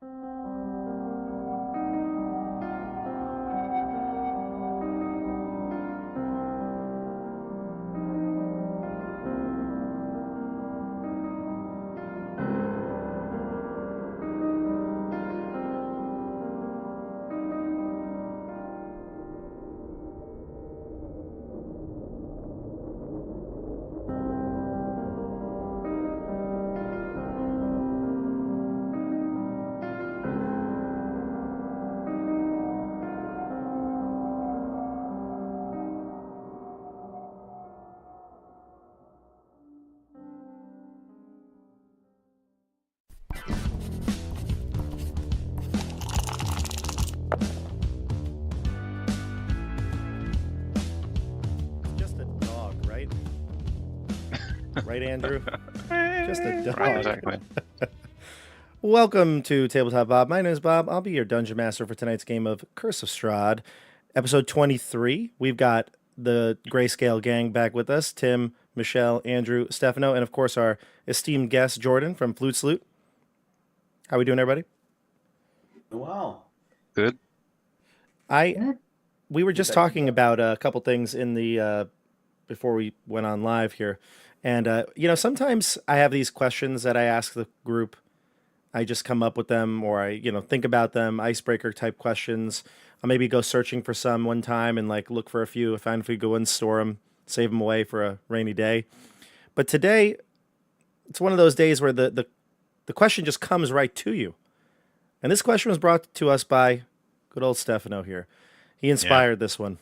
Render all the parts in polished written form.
Right, Andrew? Just a dog. Right, exactly. Welcome to Tabletop Bob. My name is Bob. I'll be your dungeon master for tonight's game of Curse of Strahd, episode 23. We've got the Grayscale gang back with us: Tim, Michelle, Andrew, Stefano, and of course our esteemed guest Jordan from Flutes Loot. How we doing, everybody? Well, Good. We were just talking about a couple things in the before we went on live here. And, sometimes I have these questions that I ask the group. I just come up with them, or I, think about them, icebreaker type questions. I'll maybe go searching for some one time and look for a few, find if we go and store them, save them away for a rainy day. But today, it's one of those days where the question just comes right to you. And this question was brought to us by good old Stefano here. He inspired this one.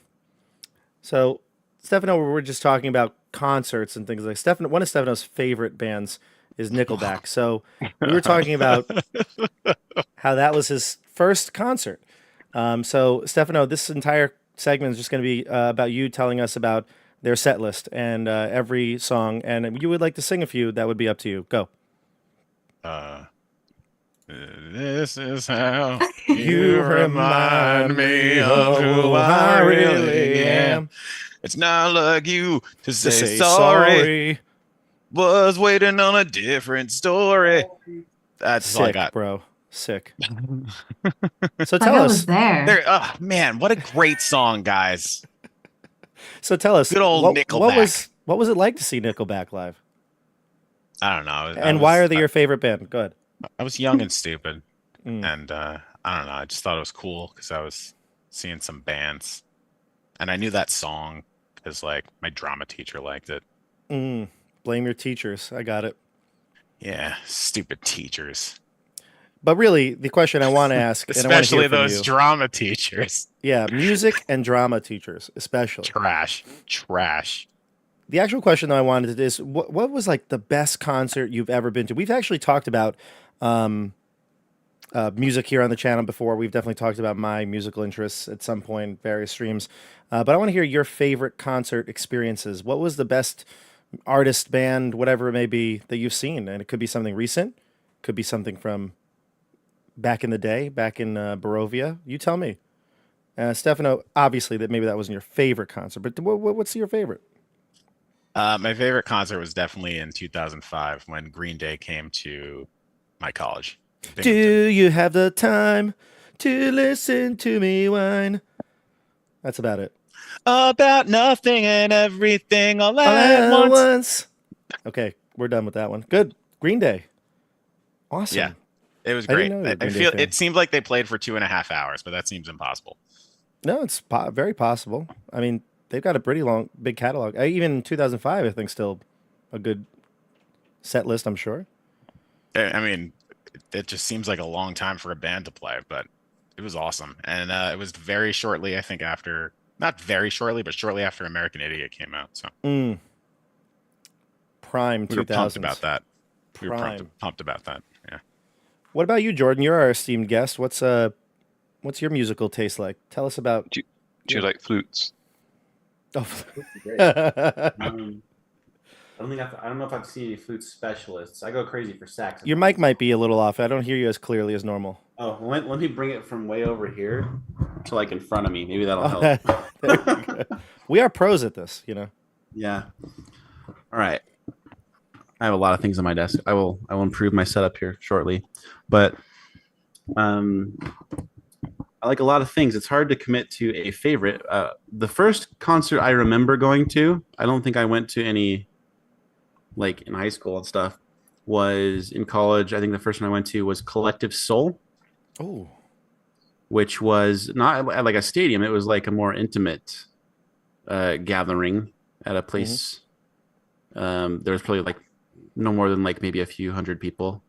So, Stefano, we were just talking about concerts and things like Stefano. One of Stefano's favorite bands is Nickelback. So we were talking about how that was his first concert. So Stefano, this entire segment is just going to be about you telling us about their set list and every song. And if you would like to sing a few, that would be up to you. Go. This is how you remind me of who I really am. It's not like you to say sorry. Was waiting on a different story. That's sick, all I got, bro. Sick. So tell us. I was there. Oh man, what a great song, guys! So tell us, good old Nickelback. What was it like to see Nickelback live? I don't know. And why are they your favorite band? Go ahead. I was young and stupid, and I don't know. I just thought it was cool because I was seeing some bands, and I knew that song because my drama teacher liked it. Blame your teachers. I got it. Yeah, stupid teachers. But really, the question I want to ask, especially and I those drama teachers. Yeah, music and drama teachers, especially. Trash. The actual question, though, I wanted is, what was the best concert you've ever been to? We've actually talked about music here on the channel before. We've definitely talked about my musical interests at some point, various streams. But I want to hear your favorite concert experiences. What was the best artist, band, whatever it may be that you've seen? And it could be something recent, could be something from back in the day, back in Barovia. You tell me. Stefano, obviously maybe that wasn't your favorite concert, but what's your favorite? My favorite concert was definitely in 2005 when Green Day came to my college. Do you have the time to listen to me whine? That's about it. About nothing and everything all at once. Okay, we're done with that one. Good. Green Day. Awesome. Yeah, it was great. I feel it seemed like they played for 2.5 hours, but that seems impossible. No, it's very possible. I mean, they've got a pretty big catalog. Even in 2005, I think still a good set list, I'm sure. I mean, it just seems like a long time for a band to play, but it was awesome. And it was very shortly, I think, after, not very shortly, but shortly after American Idiot came out. So Prime 2000s. We were pumped about that. Prime. We were pumped about that. Yeah. What about you, Jordan? You're our esteemed guest. What's your musical taste like? Tell us about. Do you like flutes? Oh, great. I don't know if I've seen any flute specialists. I go crazy for sax. Your mic might be a little off. I don't hear you as clearly as normal. Oh, let me bring it from way over here to in front of me. Maybe that'll help. We are pros at this, Yeah. All right. I have a lot of things on my desk. I will improve my setup here shortly. But Um, I like a lot of things. It's hard to commit to a favorite. The first concert I remember going to, I don't think I went to any like in high school and stuff, was in college. I think the first one I went to was Collective Soul, Oh. which was not at like a stadium. It was like a more intimate gathering at a Hmm. place. There was probably like no more than like maybe a few hundred people,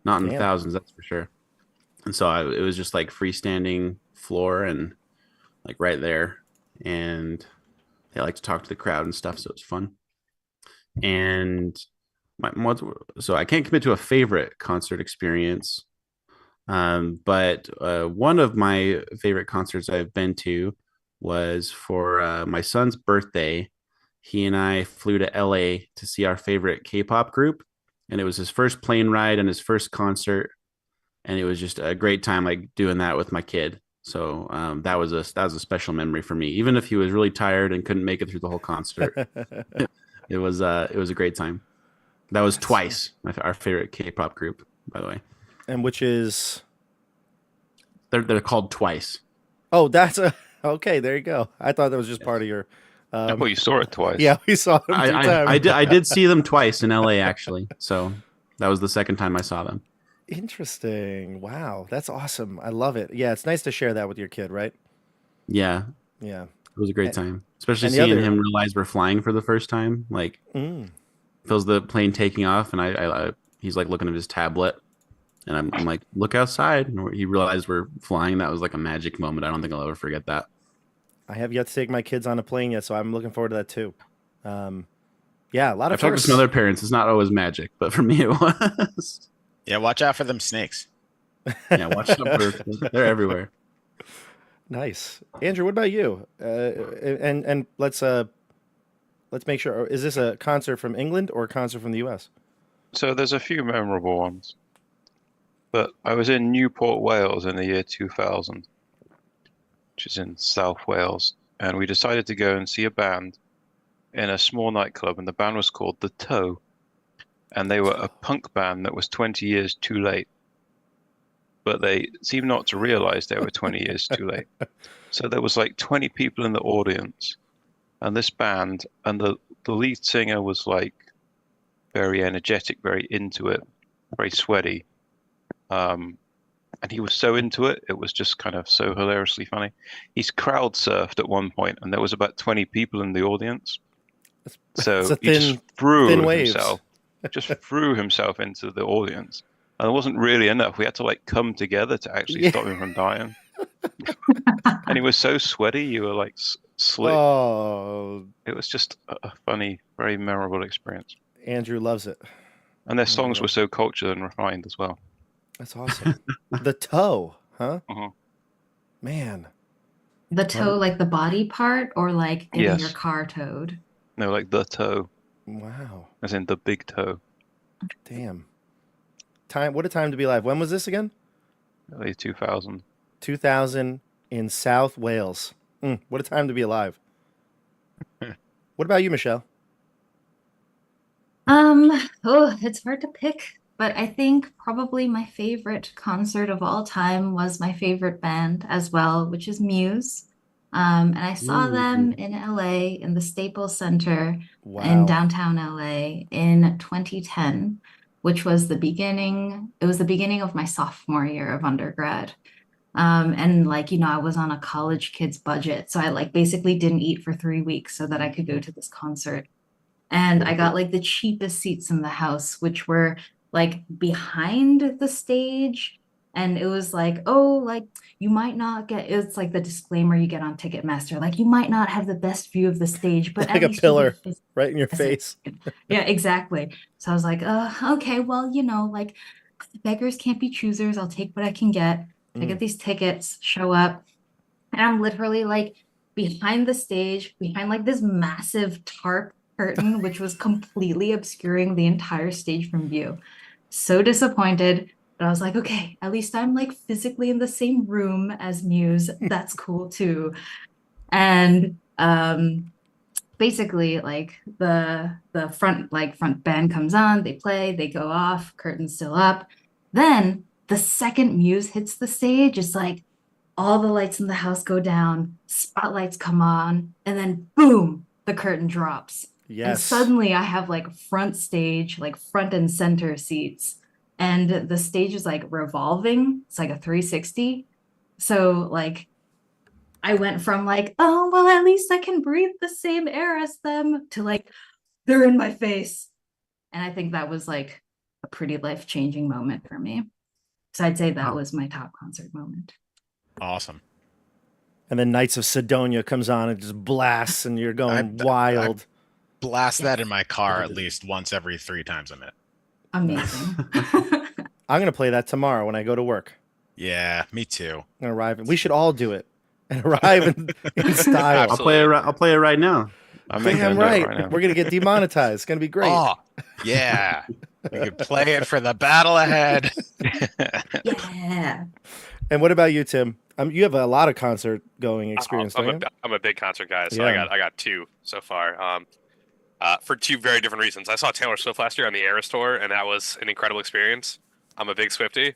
not in the Damn. thousands, that's for sure. And so it was just like freestanding floor and like right there. And they like to talk to the crowd and stuff. So it's fun. And so I can't commit to a favorite concert experience. But one of my favorite concerts I've been to was for my son's birthday. He and I flew to LA to see our favorite K-pop group, and it was his first plane ride and his first concert, and it was just a great time, like doing that with my kid. So that was a special memory for me, even if he was really tired and couldn't make it through the whole concert. It was a great time. That was That's Twice, our favorite K-pop group, by the way. and which is They're called Twice. oh, that's a okay. There you go. I thought that was just part Yes. of your. Oh, you saw it twice. Yeah, we saw them two times. I did see them twice in LA actually. So that was the second time I saw them. Interesting. Wow, that's awesome. I love it. Yeah, it's nice to share that with your kid, right? Yeah, Yeah. it was a great And, time, especially and the seeing other. him realize we're flying for the first time. Like Mm. feels the plane taking off, and he's like looking at his tablet, and I'm like, look outside. And he realized we're flying. That was like a magic moment. I don't think I'll ever forget that. I have yet to take my kids on a plane yet, so I'm looking forward to that too. Um, yeah, a lot of I've talked to some firsts. other parents. It's not always magic, but for me it was. Yeah, watch out for them snakes. Yeah, watch out for they're everywhere. Nice, Andrew. What about you? And let's make sure. Is this a concert from England or a concert from the U.S.? So there's a few memorable ones, but I was in Newport, Wales in the year 2000, which is in South Wales, and we decided to go and see a band in a small nightclub, and the band was called The Toe, and they were a punk band that was 20 years too late, but they seemed not to realize they were 20 years too late. So there was like 20 people in the audience, and this band, and the lead singer was like very energetic, very into it, very sweaty. And he was so into it, it was just kind of so hilariously funny. He's crowd surfed at one point, and there was about 20 people in the audience. It's So a he just thin threw waves. himself, just threw himself into the audience. And it wasn't really enough. We had to like come together to actually Yeah. stop him from dying. And he was so sweaty, you were like slick. Oh, It was just a funny, very memorable experience. Andrew loves it. And their songs Yeah. were so cultured and refined as well. That's awesome. The toe, huh? Mhm. Man. The toe, like the body part, or like getting your Yes. car towed? No, like the toe, Wow. as in the big toe. Damn. Time. What a time to be alive. When was this again? Early 2000. 2000 in South Wales. What a time to be alive. What about you, Michelle? Oh, it's hard to pick, but I think probably my favorite concert of all time was my favorite band as well, which is Muse. And I saw them Ooh. in LA in the Staples Center in Wow. downtown LA in 2010, which was it was the beginning of my sophomore year of undergrad. And like, I was on a college kid's budget, so I like basically didn't eat for 3 weeks so that I could go to this concert. And I got like the cheapest seats in the house, which were like behind the stage. And it was like, oh, like you might not get, it's like the disclaimer you get on Ticketmaster, like you might not have the best view of the stage, but Like at a least you'll be pillar right in your face. Yeah, exactly. So I was like, okay, well, like beggars can't be choosers. I'll take what I can get. I get these tickets, show up, and I'm literally like behind the stage, behind like this massive tarp curtain, which was completely obscuring the entire stage from view. So disappointed. But I was like, okay, at least I'm like physically in the same room as Muse. That's cool too. And basically like the front band comes on, they play, they go off, curtain's still up. Then the second Muse hits the stage, it's like all the lights in the house go down, spotlights come on, and then boom, the curtain drops. And Yes. suddenly I have like front stage, like front and center seats. And the stage is like revolving. It's like a 360. So like I went from like, oh, well, at least I can breathe the same air as them to like, they're in my face. And I think that was like a pretty life-changing moment for me. So I'd say that was my top concert moment. Awesome. And then Knights of Sidonia comes on and just blasts, and you're going wild. Blast that in my car at least once every 3 times a minute. Amazing. I'm gonna play that tomorrow when I go to work. Yeah, me too. I'm gonna arrive. We should all do it and arrive in style. I'll play it right now. I'm Damn right. We're gonna get demonetized. It's gonna be great. Oh, yeah. We could play it for the battle ahead. Yeah. And what about you, Tim? You have a lot of concert going experience. I'm a big concert guy, so Yeah. I got 2 so far. For 2 very different reasons. I saw Taylor Swift last year on the Eras tour, and that was an incredible experience. I'm a big Swiftie,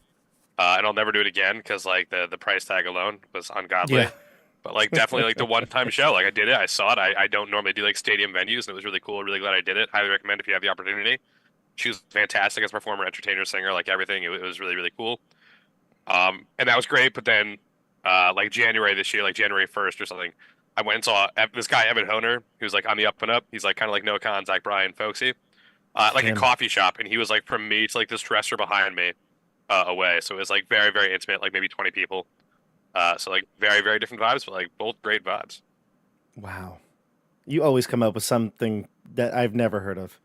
and I'll never do it again because like the price tag alone was ungodly. Yeah. But like definitely like the one-time show, like I did it, I saw it. I don't normally do like stadium venues, and it was really cool. Really glad I did it. Highly recommend if you have the opportunity. She was fantastic as a performer, entertainer, singer, like everything. It was really really cool. And that was great. But then like January this year, like January 1st or something, I went and saw this guy Evan Honer, who's like on the up and up. He's like kind of like Noah Khan, Zach Bryan, folksy, like a coffee shop, and he was like from me to like this dresser behind me away. So it was like very very intimate, like maybe 20 people. So like very very different vibes, but like both great vibes. Wow. You always come up with something that I've never heard of.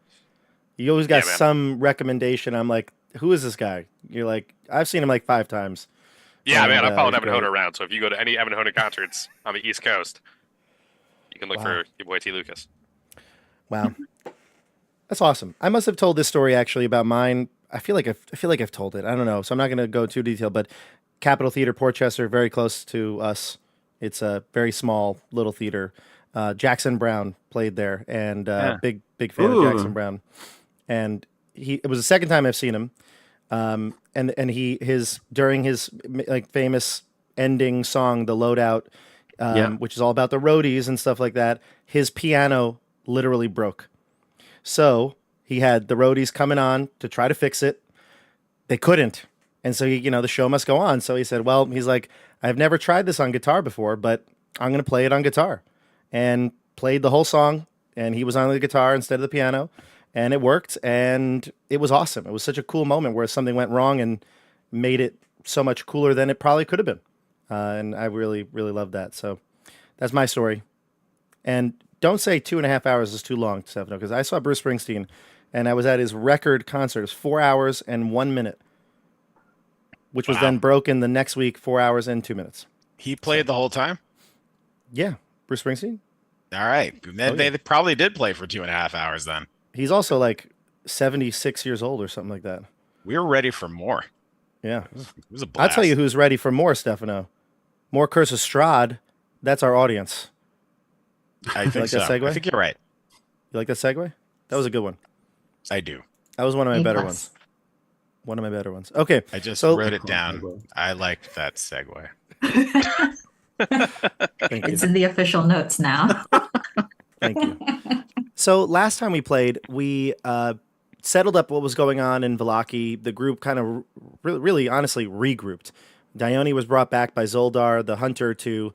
You always got Yeah, man. some recommendation. I'm like, who is this guy? You're like, I've seen him like 5 times. Yeah, And, man, I followed he's Evan great. Honer around. So if you go to any Evan Honer concerts on the East Coast, you can look Wow. for your boy T. Lucas. Wow. That's awesome. I must have told this story actually about mine. I feel like I've told it. I don't know. So I'm not going to go too detailed, but Capitol Theater, Portchester, very close to us. It's a very small little theater. Jackson Brown played there, and big fan Ooh. of Jackson Brown. And it was the second time I've seen him. And during his like famous ending song, The Loadout, which is all about the roadies and stuff like that, his piano literally broke. So he had the roadies coming on to try to fix it. They couldn't. And so the show must go on. So he said, well, he's like, I've never tried this on guitar before, but I'm going to play it on guitar. And played the whole song, and he was on the guitar instead of the piano, and it worked, and it was awesome. It was such a cool moment where something went wrong and made it so much cooler than it probably could have been. And I really, really loved that. So that's my story. And don't say 2.5 hours is too long, Stefano, because I saw Bruce Springsteen, and I was at his record concert. It was 4 hours and 1 minute, which was then broken the next week, 4 hours and 2 minutes. He played the whole time? Yeah, Bruce Springsteen. All right. They probably did play for 2.5 hours then. He's also like 76 years old or something like that. We were ready for more. Yeah. It was a blast. I'll tell you who's ready for more, Stefano. More Curse of Strahd. That's our audience. I think like so. that segue? I think you're right. You like that segue? That was a good one. I do. That was one of my better ones. One of my better ones. Okay. I just so, wrote it down. I liked that segue. Thank you. It's in the official notes now. Thank you. So last time we played, we settled up what was going on in Vallaki. The group kind of really honestly regrouped. Dione was brought back by Zoldar, the hunter, to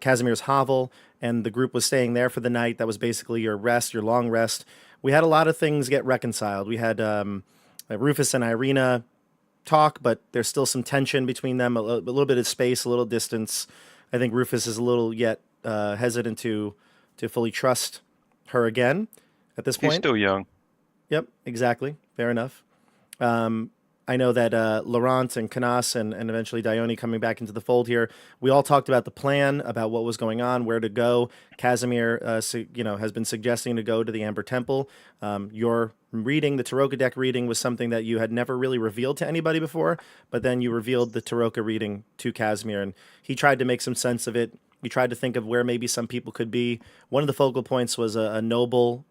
Casimir's hovel, and the group was staying there for the night. That was basically your rest, your long rest. We had a lot of things get reconciled. We had Rufus and Irina talk, but there's still some tension between them, a little bit of space, a little distance. I think Rufus is a little yet hesitant to fully trust her again at this point. He's still young. Yep, exactly. Fair enough. I know that Laurent and Canas and eventually Dione coming back into the fold here. We all talked about the plan, about what was going on, where to go. Casimir, has been suggesting to go to the Amber Temple. Your reading, the Taroka deck reading, was something that you had never really revealed to anybody before, but then you revealed the Taroka reading to Casimir, and he tried to make some sense of it. You tried to think of where maybe some people could be. One of the focal points was a noble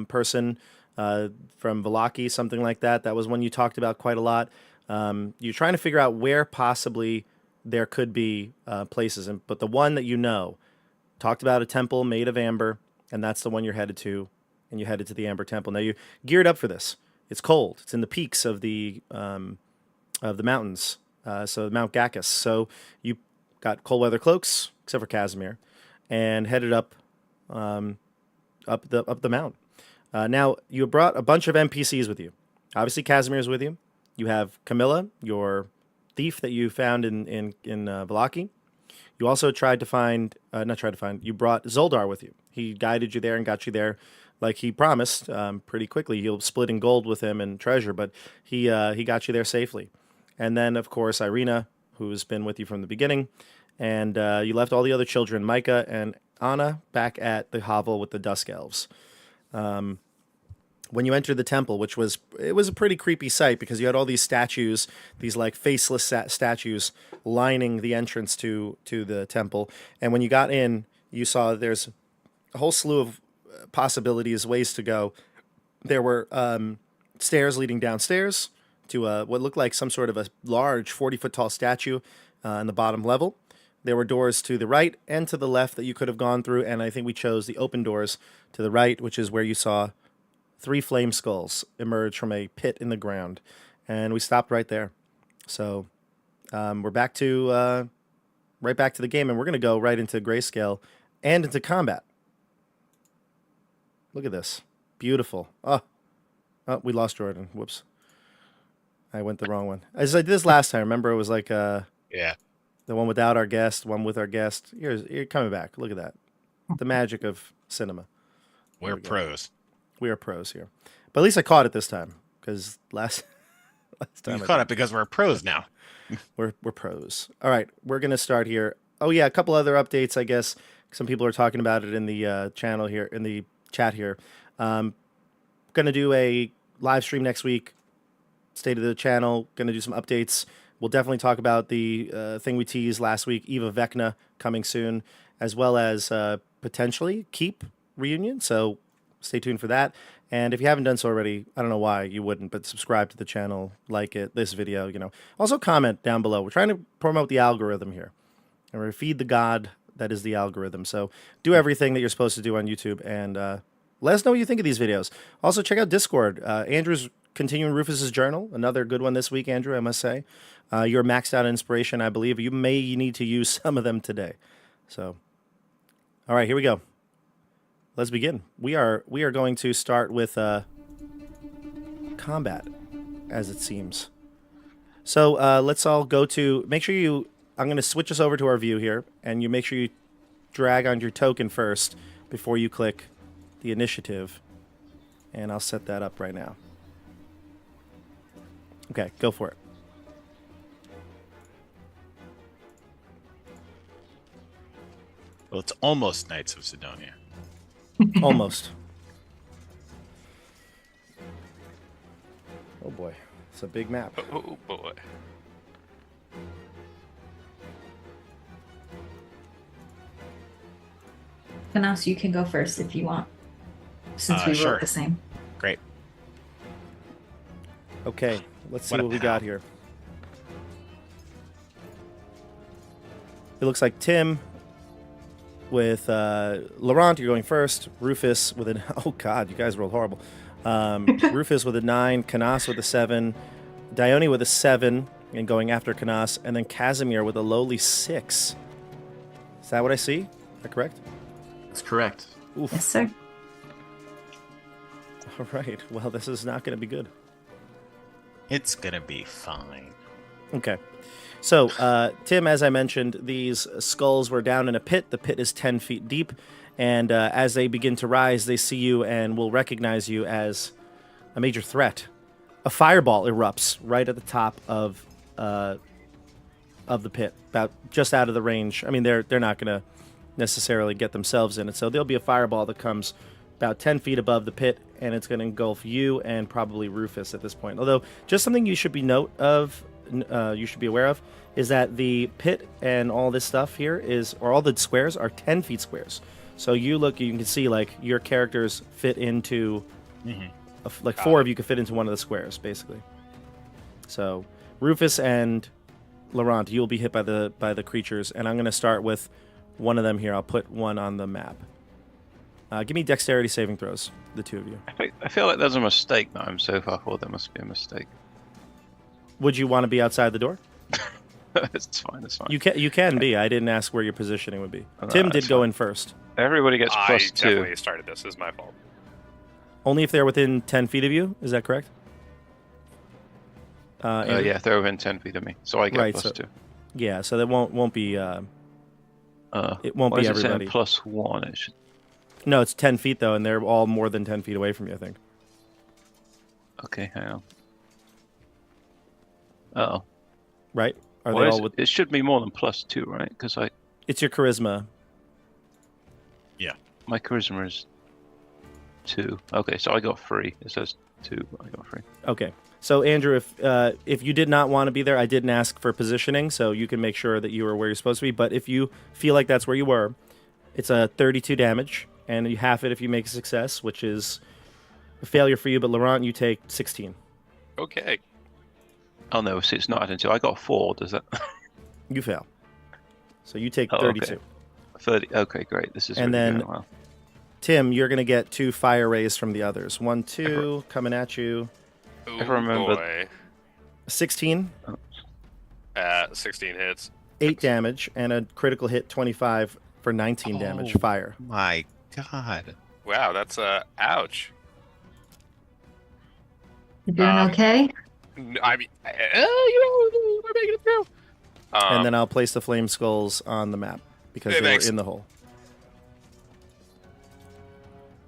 person from Vallaki, something like that. That was one you talked about quite a lot. You're trying to figure out where possibly there could be places, but the one that you know talked about a temple made of amber, and that's the one you're headed to, and you headed to the Amber Temple. Now you geared up for this. It's cold. It's in the peaks of the mountains, so Mount Gacus. So you got cold weather cloaks, except for Casimir, and headed up the mountain. Now you brought a bunch of NPCs with you. Obviously, Casimir's with you. You have Camilla, your thief that you found in Vallaki. You also tried to find, you brought Zoldar with you. He guided you there and got you there like he promised pretty quickly. You'll split in gold with him and treasure, but he got you there safely. And then, of course, Irina, who's been with you from the beginning. And you left all the other children, Micah and Anna, back at the hovel with the Dusk Elves. When you entered the temple, it was a pretty creepy sight because you had all these statues, these like faceless statues lining the entrance to the temple. And when you got in, you saw there's a whole slew of possibilities, ways to go. There were stairs leading downstairs to what looked like some sort of a large 40-foot tall statue in the bottom level. There were doors to the right and to the left that you could have gone through, and I think we chose the open doors to the right, which is where you saw 3 flame skulls emerge from a pit in the ground, and we stopped right there. So we're back to right back to the game, and we're going to go right into grayscale and into combat. Look at this. Beautiful. Oh, we lost Jordan. Whoops. I went the wrong one. As I did this last time, remember it was like Yeah. the one without our guest, one with our guest. You're coming back. Look at that. The magic of cinema. We're pros. We are pros here. But at least I caught it this time, because last time You caught it because we're pros now. we're pros. All right, we're gonna start here. Oh yeah, a couple other updates, I guess. Some people are talking about it in the channel here, in the chat here. Gonna do a live stream next week. State of the channel. Gonna do some updates. We'll definitely talk about the thing we teased last week, Eva Vecna, coming soon, as well as potentially Keep reunion. So stay tuned for that. And if you haven't done so already, I don't know why you wouldn't, but subscribe to the channel, like it, this video, Also comment down below. We're trying to promote the algorithm here. And we feed the god that is the algorithm. So do everything that you're supposed to do on YouTube, and let us know what you think of these videos. Also, check out Discord. Andrew's continuing Rufus's journal. Another good one this week, Andrew, I must say. You're maxed out inspiration, I believe. You may need to use some of them today. So, all right, here we go. Let's begin. We are going to start with combat, as it seems. So let's all go to. Make sure you. I'm going to switch us over to our view here, and you make sure you drag on your token first before you click the initiative, and I'll set that up right now. Okay, go for it. Well, it's almost Knights of Sidonia. Almost. Oh boy, it's a big map. Oh boy. Canas, you can go first if you want, since we sure. wrote the same. Great. Okay, let's see What a what we pal. got here. It looks like Tim with Laurent, you're going first. Rufus with an... Oh, God, you guys rolled horrible. Rufus with a 9. Canas with a 7. Dione with a 7 and going after Canas. And then Casimir with a lowly 6. Is that what I see? Is that correct? That's correct. Oof. Yes, sir. All right. Well, this is not going to be good. It's going to be fine. Okay. So, Tim, as I mentioned, these skulls were down in a pit. The pit is 10 feet deep. And as they begin to rise, they see you and will recognize you as a major threat. A fireball erupts right at the top of the pit, about just out of the range. I mean, they're not going to necessarily get themselves in it. So there'll be a fireball that comes about 10 feet above the pit, and it's going to engulf you and probably Rufus at this point. Although, just something you should be you should be aware of, is that the pit and all this stuff here or all the squares are 10 feet squares. So you can see like your characters fit into, like 4 of you could fit into one of the squares, basically. So Rufus and Laurent, you'll be hit by the creatures, and I'm going to start with one of them here. I'll put one on the map. Give me dexterity saving throws, the two of you. I feel like there's a mistake that I'm so far forward. There must be a mistake. Would you want to be outside the door? It's fine. It's fine. You can be. I didn't ask where your positioning would be. Tim did go in first. Everybody gets I +2. definitely started this. This is my fault. Only if they're within 10 feet of you. Is that correct? Andrew? Yeah, they're within 10 feet of me, so I get Right, +2. Yeah, so that won't be. It won't Why be is it saying everybody. +1? It should. No, it's 10 feet though, and they're all more than 10 feet away from you. I think. Okay, hang on. Oh. Right? Are they all? It should be more than +2, right? Because It's your charisma. my charisma is 2. Okay, so I got 3. It says 2, but I got 3. Okay. So Andrew, if you did not want to be there, I didn't ask for positioning, so you can make sure that you are where you're supposed to be. But if you feel like that's where you were, it's a 32 damage, and you half it if you make a success, which is a failure for you. But Laurent, you take 16. Okay. Oh no, so it's not adding 2. I got 4. Does that? You fail. So you take Oh, 32. okay. 30. Okay, great. This is And really then- going well. Tim, you're going to get 2 fire rays from the others. 1, 2, coming at you. Ooh, remember- boy. 16, 16 hits. 8 damage, and a critical hit 25 for 19 damage. Oh. Fire. My God. Wow, that's ouch. You doing okay? I mean, we're making it through. And then I'll place the flame skulls on the map because Hey, they thanks. were in the hole.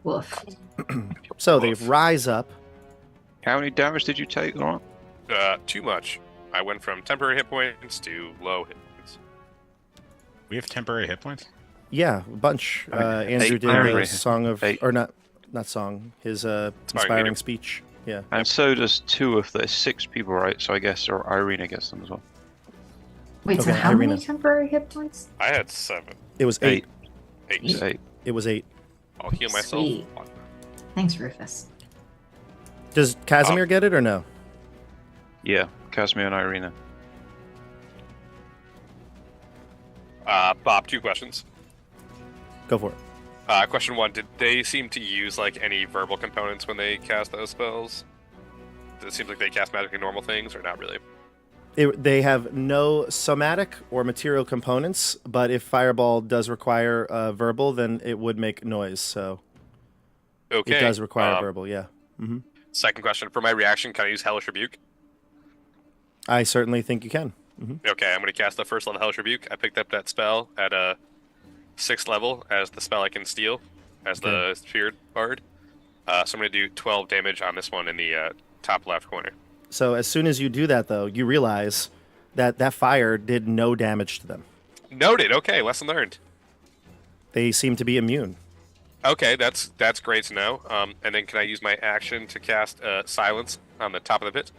Woof. So they rise up. How many damage did you take, Laurent? Too much. I went from temporary hit points to low hit points. We have temporary hit points? Yeah, a bunch. Andrew did Irony. the song of, 8. or not song, his inspiring medium. speech. Yeah. And so does 2 of the 6 people, right? So I guess, or Irina gets them as well. Wait, so Okay, how Irina. many temporary hit points? I had 7. It was 8. 8. 8. It was 8. I'll heal myself. Sweet. Thanks, Rufus. Does Casimir get it or no? Yeah, Casimir and Irina. Bob, 2 questions. Go for it. Question 1, did they seem to use like any verbal components when they cast those spells? Does it seem like they cast magically normal things or not really? They have no somatic or material components, but if Fireball does require verbal, then it would make noise. So Okay. it does require verbal, yeah. Hmm. Second question, for my reaction, can I use Hellish Rebuke? I certainly think you can. Okay, I'm going to cast the first level Hellish Rebuke. I picked up that spell at a 6th level as the spell I can steal as the Spirit Bard. So I'm going to do 12 damage on this one in the top left corner. So as soon as you do that, though, you realize that that fire did no damage to them. Noted. Okay, lesson learned. They seem to be immune. Okay, that's great to know. And then can I use my action to cast Silence on the top of the pit?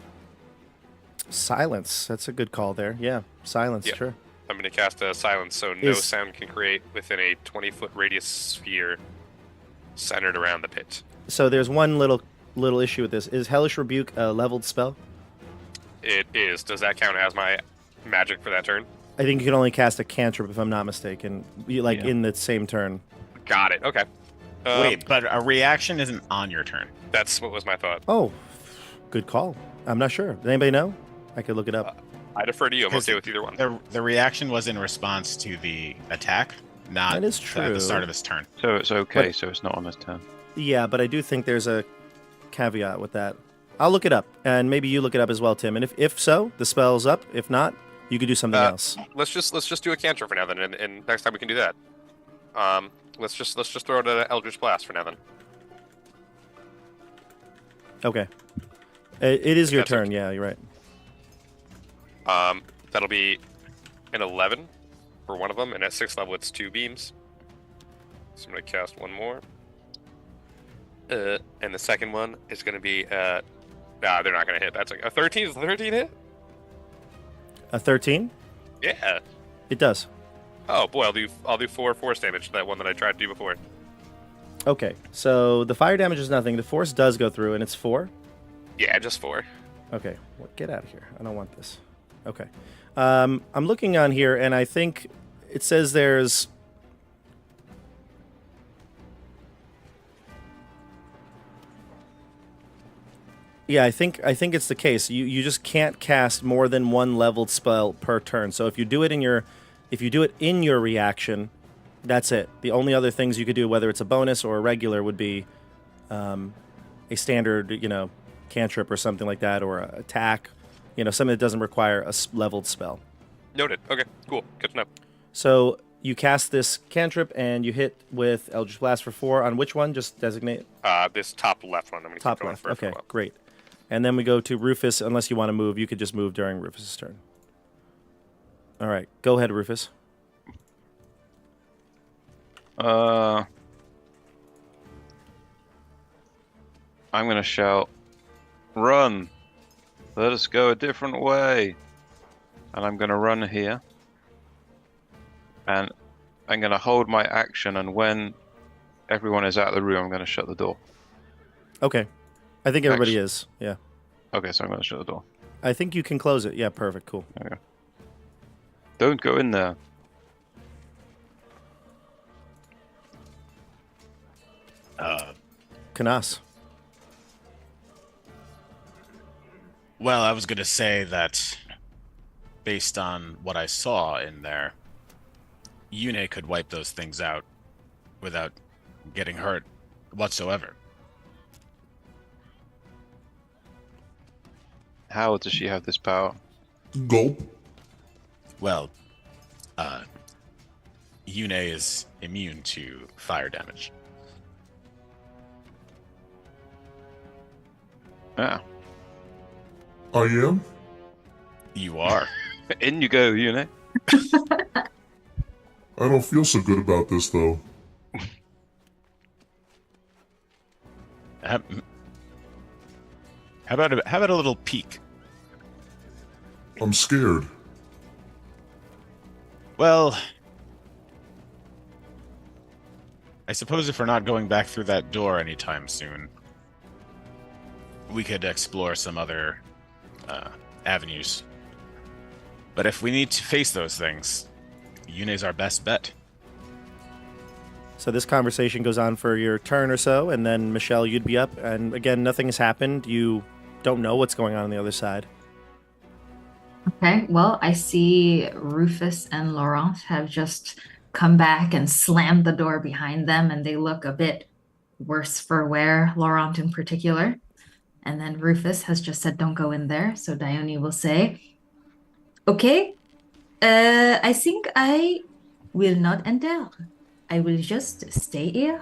Silence. That's a good call there. Yeah, silence, Yeah. sure. I'm going to cast Silence so no Is- sound can create within a 20-foot radius sphere centered around the pit. So there's one little issue with this. Is Hellish Rebuke a leveled spell? It is. Does that count as my magic for that turn? I think you can only cast a cantrip, if I'm not mistaken, Yeah. in the same turn. Got it. Okay. Wait, but a reaction isn't on your turn. That's what was my thought. Oh, good call. I'm not sure. Does anybody know? I could look it up. I defer to you. I'm Because okay with either one. The reaction was in response to the attack, not That is at true. the start of his turn. So it's okay, But- so it's not on this turn. Yeah, but I do think there's a caveat with that. I'll look it up, and maybe you look it up as well, Tim. And if so, the spell's up. If not, you could do something else. Let's just do a cantrip for now then, and next time we can do that. Let's just throw it at an Eldritch Blast for now then. Okay. It is your That's turn. okay. Yeah, you're right. That'll be an 11 for one of them, and at 6th level it's 2 beams. So I'm gonna cast one more. And the second one is gonna be nah, they're not gonna hit. That's like a 13. Is the 13 hit? A 13? Yeah. It does. Oh boy, I'll do 4 force damage to that one that I tried to do before. Okay, so the fire damage is nothing. The force does go through, and it's 4. Yeah, just 4. Okay, well, get out of here. I don't want this. Okay. I'm looking on here, and I think it says there's... Yeah, I think it's the case. You just can't cast more than one leveled spell per turn. So if you do it in your reaction, that's it. The only other things you could do, whether it's a bonus or a regular, would be a standard, cantrip or something like that, or a attack, something that doesn't require a leveled spell. Noted. Okay, cool. Good to know. So you cast this cantrip and you hit with Eldritch Blast for 4 on which one? Just designate. This top left one. I'm gonna keep Top going left. for a Okay, while. great. And then we go to Rufus. Unless you want to move, you could just move during Rufus's turn. All right, go ahead, Rufus. I'm gonna shout, "Run! Let us go a different way!" And I'm gonna run here. And I'm gonna hold my action, and when everyone is out of the room, I'm gonna shut the door. Okay. I think everybody Actually- is. Yeah. Okay, so I'm gonna shut the door. I think you can close it. Yeah, perfect. Cool. Okay. Don't go in there. Canas. Well, I was going to say that based on what I saw in there, Yune could wipe those things out without getting hurt whatsoever. How does she have this power? Gulp. Well, Yune is immune to fire damage. Yeah. I am? You are. In you go, Yune. I don't feel so good about this, though. How about a little peek? I'm scared. Well, I suppose if we're not going back through that door anytime soon, we could explore some other avenues. But if we need to face those things, Yune's our best bet. So this conversation goes on for your turn or so, and then Michelle, you'd be up, and again, nothing has happened. You don't know what's going on the other side. Okay, well, I see Rufus and Laurent have just come back and slammed the door behind them, and they look a bit worse for wear, Laurent in particular. And then Rufus has just said, "Don't go in there." So Dione will say, "Okay, I think I will not enter. I will just stay here."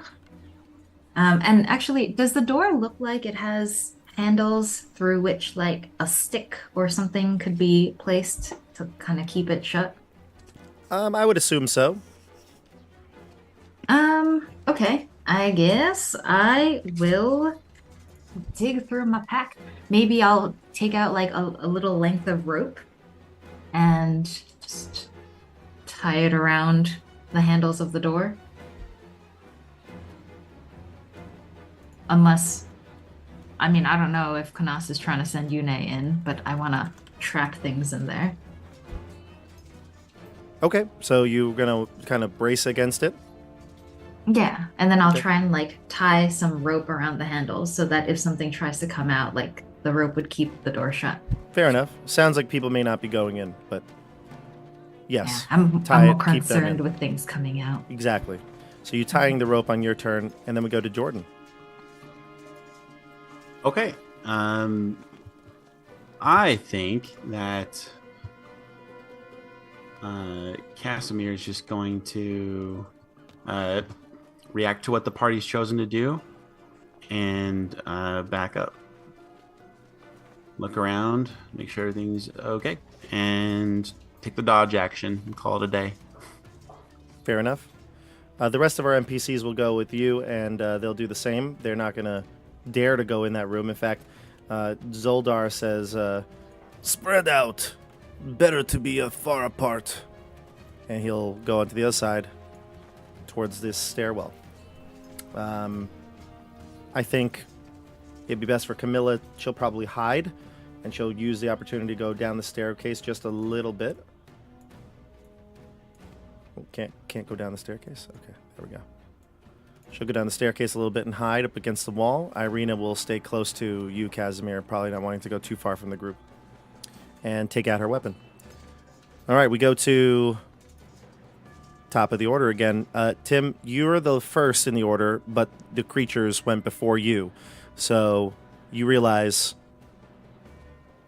And actually, does the door look like it has handles through which, like, a stick or something could be placed to kind of keep it shut? I would assume so. Okay. I guess I will dig through my pack. Maybe I'll take out like a little length of rope and just tie it around the handles of the door. Unless, I mean, I don't know if Canas is trying to send Yune in, but I want to trap things in there. Okay, so you're gonna kind of brace against it. Yeah, and then I'll Okay. try and like tie some rope around the handles so that if something tries to come out, like the rope would keep the door shut. Fair enough. Sounds like people may not be going in, but yes, Yeah, I'm tie more it, keep them in. concerned with things coming out. Exactly. So you're tying the rope on your turn, and then we go to Jordan. Okay. I think that Casimir is just going to react to what the party's chosen to do and back up. Look around, make sure everything's okay, and take the dodge action and call it a day. Fair enough. The rest of our NPCs will go with you, and they'll do the same. They're not going to dare to go in that room. In fact, Zoldar says, "Spread out. Better to be far apart." And he'll go onto the other side towards this stairwell. I think it'd be best for Camilla. She'll probably hide and she'll use the opportunity to go down the staircase just a little bit. Oh, can't go down the staircase. Okay, there we go. She'll go down the staircase a little bit and hide up against the wall. Irina will stay close to you, Casimir, probably not wanting to go too far from the group, and take out her weapon. All right, we go to top of the order again. Tim, you're the first in the order, but the creatures went before you. So you realize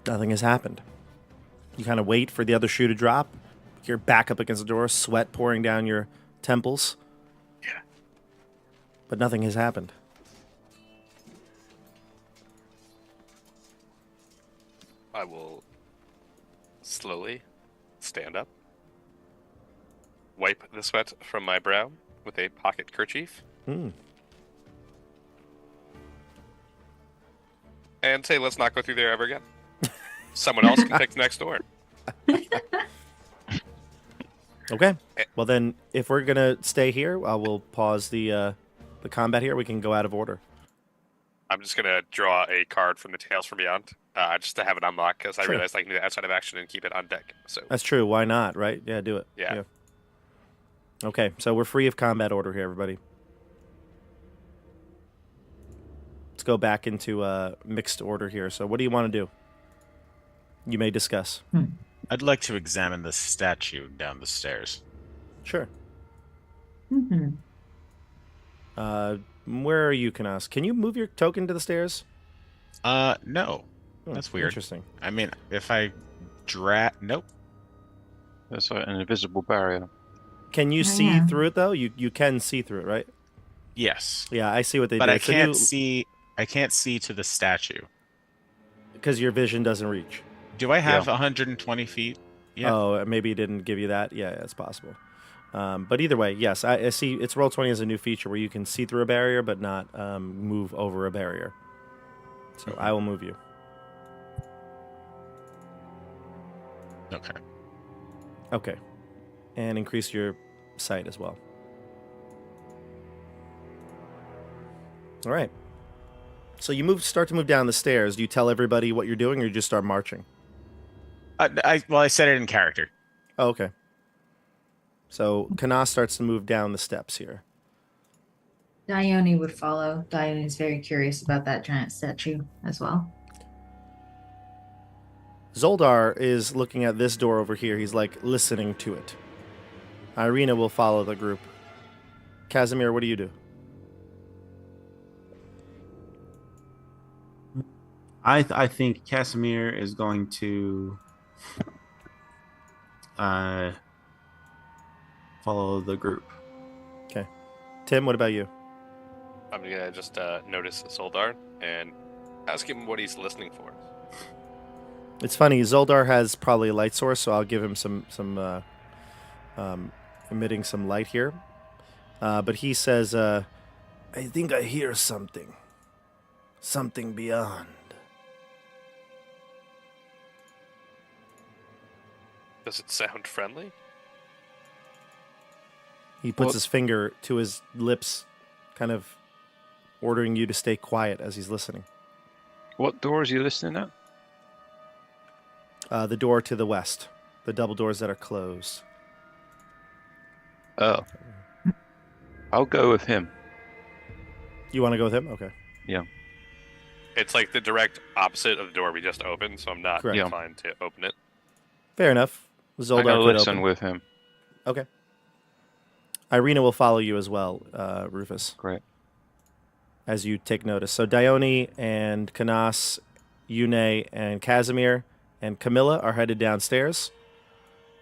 nothing has happened. You kind of wait for the other shoe to drop. You're back up against the door, sweat pouring down your temples. Yeah. But nothing has happened. I will slowly stand up, wipe the sweat from my brow with a pocket kerchief, and say, let's not go through there ever again. Someone else can take the next door. Okay. Well, then, if we're going to stay here, I will pause the combat here. We can go out of order. I'm just going to draw a card from the Tales from Beyond, just to have it unlocked, because I realized I can do that outside of action and keep it on deck. So That's true. Why not, right? Yeah, do it. Yeah. Okay, so we're free of combat order here, everybody. Let's go back into mixed order here. So what do you want to do? You may discuss. I'd like to examine the statue down the stairs. Sure. Mm-hmm. Where are you, Canas? Can you move your token to the stairs? No. Oh, That's weird. Interesting. I mean, if I nope. There's like an invisible barrier. Can you see through it, though? You can see through it, right? Yes. Yeah, I see what they But did. I can't see. I can't see to the statue. Because your vision doesn't reach. Do I have 120 feet? Yeah. Oh, maybe it didn't give you that. Yeah, it's possible. But either way, yes, I see. It's Roll20 as a new feature where you can see through a barrier, but not move over a barrier. So I will move you. Okay. Okay. And increase your sight as well. All right. So you start to move down the stairs. Do you tell everybody what you're doing, or you just start marching? I said it in character. Oh, okay. So Canas starts to move down the steps here. Dione would follow. Dione is very curious about that giant statue as well. Zoldar is looking at this door over here. He's like listening to it. Irina will follow the group. Casimir, what do you do? I think Casimir is going to follow the group. Okay. Tim, what about you? I'm going to just notice Soldar and ask him what he's listening for. It's funny. Zoldar has probably a light source, so I'll give him some emitting some light here. But he says, I think I hear something. Something beyond. Does it sound friendly? He puts his finger to his lips, kind of ordering you to stay quiet as he's listening. What door is he listening at? The door to the west. The double doors that are closed. Oh. I'll go with him. You want to go with him? Okay. Yeah. It's like the direct opposite of the door we just opened, so I'm not Correct. inclined to open it. Fair enough. Zoldar I'm going could to listen open. with him. Okay. Irina will follow you as well, Rufus, Great. as you take notice. So Dione and Canas, Yune and Casimir and Camilla are headed downstairs.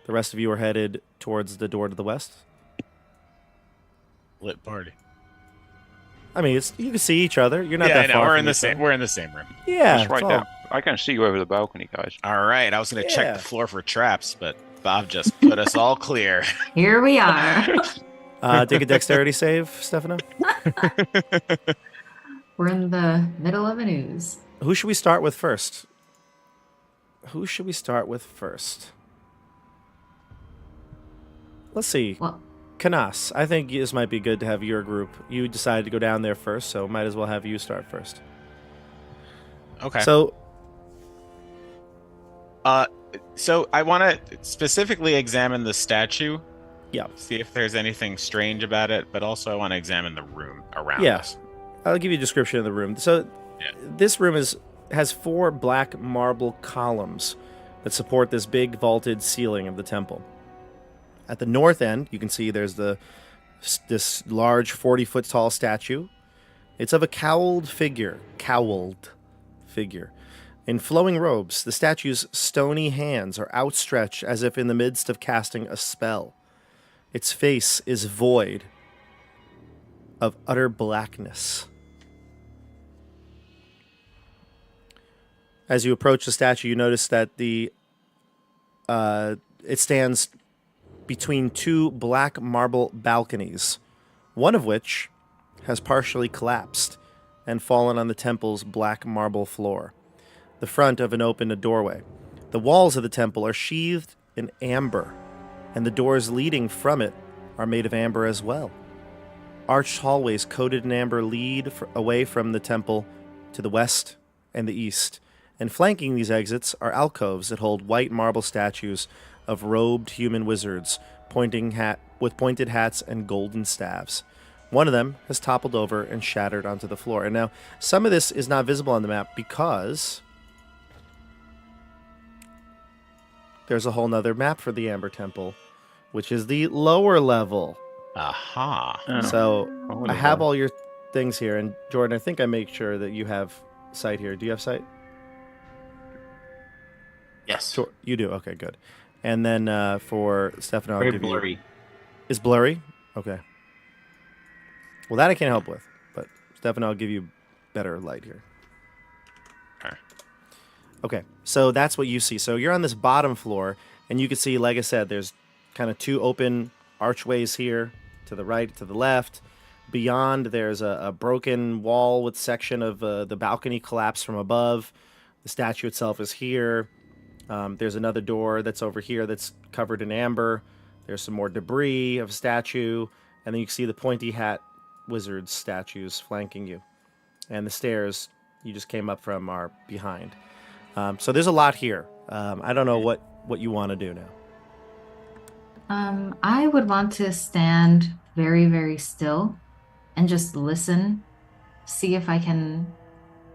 The rest of you are headed towards the door to the west. Lit party. I mean, you can see each other. You're not Yeah, that I know. far. We're from in the each same. other. We're in the same room. Yeah, Just right it's all- now. I can see you over the balcony, guys. All right. I was going to Yeah. check the floor for traps, but Bob just put us all clear. Here we are. Take a dexterity save, Stefano. We're in the middle of an ooze. Who should we start with first? Let's see. Well, Canas, I think this might be good to have your group. You decided to go down there first, so might as well have you start first. Okay. So, So I want to specifically examine the statue. Yeah. See if there's anything strange about it, but also I want to examine the room around Yeah. us. I'll give you a description of the room. So this room has 4 black marble columns that support this big vaulted ceiling of the temple. At the north end, you can see there's this large 40-foot tall statue. It's of a cowled figure. In flowing robes, the statue's stony hands are outstretched as if in the midst of casting a spell. Its face is void of utter blackness. As you approach the statue, you notice that it stands between 2 black marble balconies, one of which has partially collapsed and fallen on the temple's black marble floor, the front of an open doorway. The walls of the temple are sheathed in amber, and the doors leading from it are made of amber as well. Arched hallways coated in amber lead away from the temple to the west and the east, and flanking these exits are alcoves that hold white marble statues of robed human wizards with pointed hats and golden staves. One of them has toppled over and shattered onto the floor. And now, some of this is not visible on the map because there's a whole nother map for the Amber Temple, which is the lower level. Aha. So I have all your things here. And Jordan, I think I make sure that you have sight here. Do you have sight? Yes. Sure, you do. Okay, good. And then for Stefano, I'll Very give blurry. you... Is blurry? Okay. Well, that I can't help with. But Stefano, I'll give you better light here. Okay, so that's what you see. So you're on this bottom floor, and you can see, like I said, there's kind of 2 open archways here, to the right, to the left. Beyond, there's a broken wall with section of the balcony collapsed from above. The statue itself is here. There's another door that's over here that's covered in amber. There's some more debris of a statue. And then you can see the pointy hat wizard statues flanking you. And the stairs you just came up from are behind. So there's a lot here. I don't know what you want to do now. I would want to stand very, very still and just listen, see if I can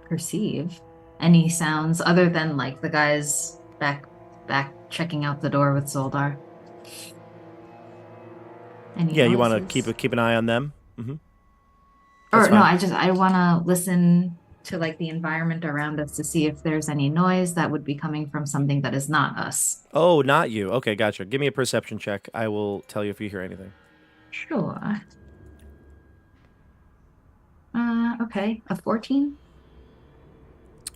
perceive any sounds other than like the guys back checking out the door with Zoldar. Yeah, you want to keep an eye on them? Mm-hmm. Or no, I want to listen to like the environment around us to see if there's any noise that would be coming from something that is not us. Oh, not you. Okay, gotcha. Give me a perception check. I will tell you if you hear anything. Sure. Okay, a 14?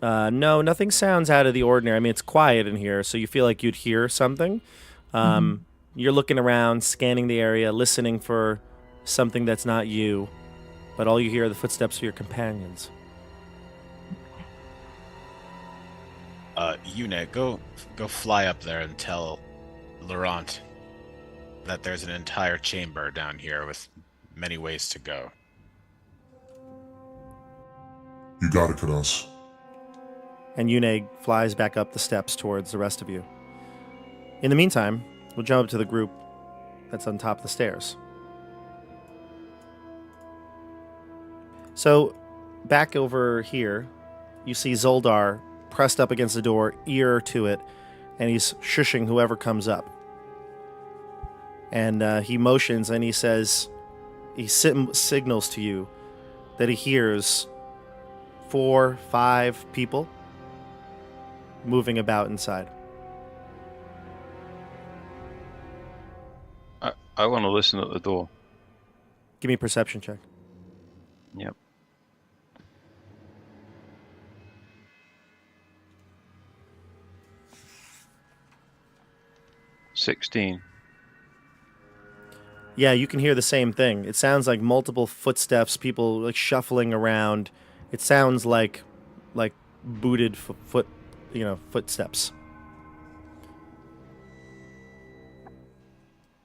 No, nothing sounds out of the ordinary. I mean, it's quiet in here, so you feel like you'd hear something. You're looking around, scanning the area, listening for something that's not you, but all you hear are the footsteps of your companions. Yune, go fly up there and tell Laurent that there's an entire chamber down here with many ways to go. You got it, Canas. And Yune flies back up the steps towards the rest of you. In the meantime, we'll jump up to the group that's on top of the stairs. So, back over here, you see Zoldar pressed up against the door, ear to it, and he's shushing whoever comes up. And he motions and he says, he signals to you that he hears 4, 5 people moving about inside. I want to listen at the door. Give me a perception check. Yep. $16. Yeah, you can hear the same thing. It sounds like multiple footsteps, people like shuffling around. It sounds like booted footsteps.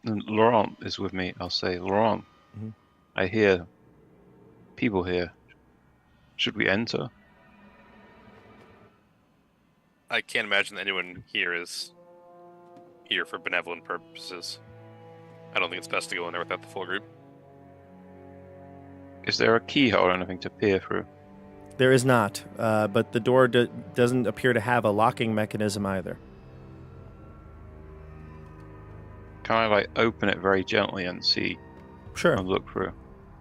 And Laurent is with me. I'll say, Laurent, I hear people here. Should we enter? I can't imagine anyone here is here for benevolent purposes. I don't think it's best to go in there without the full group. Is there a keyhole or anything to peer through? There is not, but the door doesn't appear to have a locking mechanism either. Can I like open it very gently and see Sure. and look through?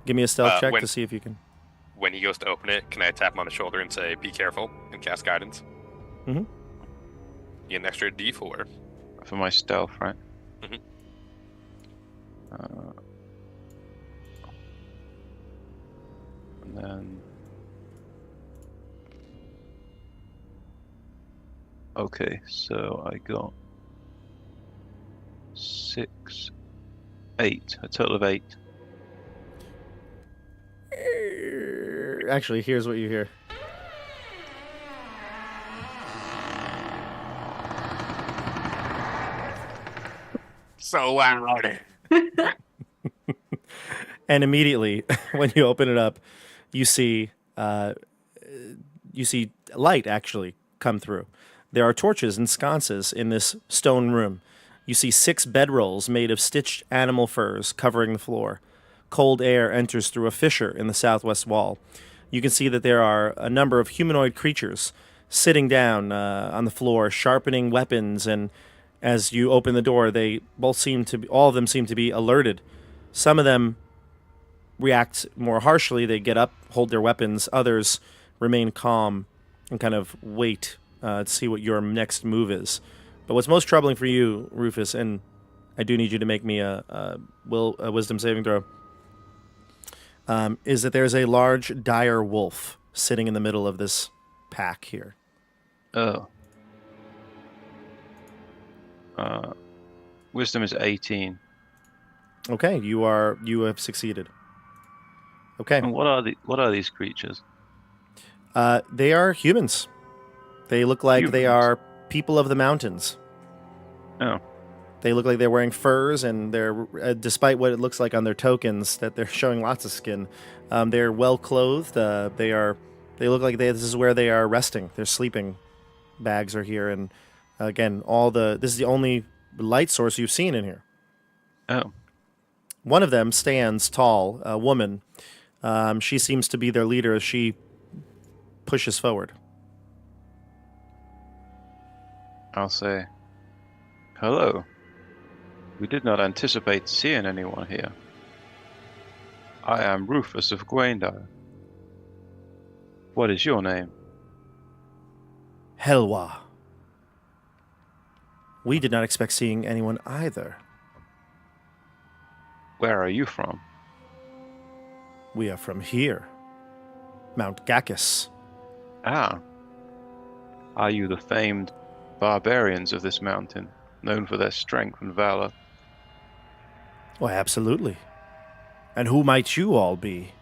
Give me a stealth check when- to see if you can. When he goes to open it, can I tap him on the shoulder and say, "Be careful," and cast guidance? Mhm. Get an extra D4. For my stealth, right? Mhm. And then... Okay, so I got 6, 8, a total of 8. Actually, here's what you hear. So loud. And immediately, when you open it up, you see light actually come through. There are torches and sconces in this stone room. You see 6 bedrolls made of stitched animal furs covering the floor. Cold air enters through a fissure in the southwest wall. You can see that there are a number of humanoid creatures sitting down on the floor, sharpening weapons, and as you open the door, all of them seem to be alerted. Some of them react more harshly. They get up, hold their weapons. Others remain calm and kind of wait to see what your next move is. But what's most troubling for you, Rufus, and I do need you to make me a wisdom saving throw, is that there's a large dire wolf sitting in the middle of this pack here. Oh. Wisdom is 18. Okay, you have succeeded. Okay. And what are these creatures? They are humans. They look like they Humans? are people of the mountains. Oh. They look like they're wearing furs, and they're, despite what it looks like on their tokens, that they're showing lots of skin. They're well clothed. They look like this is where they are resting. Their sleeping bags are here, and again, this is the only light source you've seen in here. Oh. One of them stands tall, a woman. She seems to be their leader as she pushes forward. I'll say, hello. We did not anticipate seeing anyone here. I am Rufus of Gwaindire. What is your name? Helwa. We did not expect seeing anyone either. Where are you from? We are from here. Mount Gacchus. Ah. Are you the famed barbarians of this mountain, known for their strength and valor? Oh, absolutely. And who might you all be?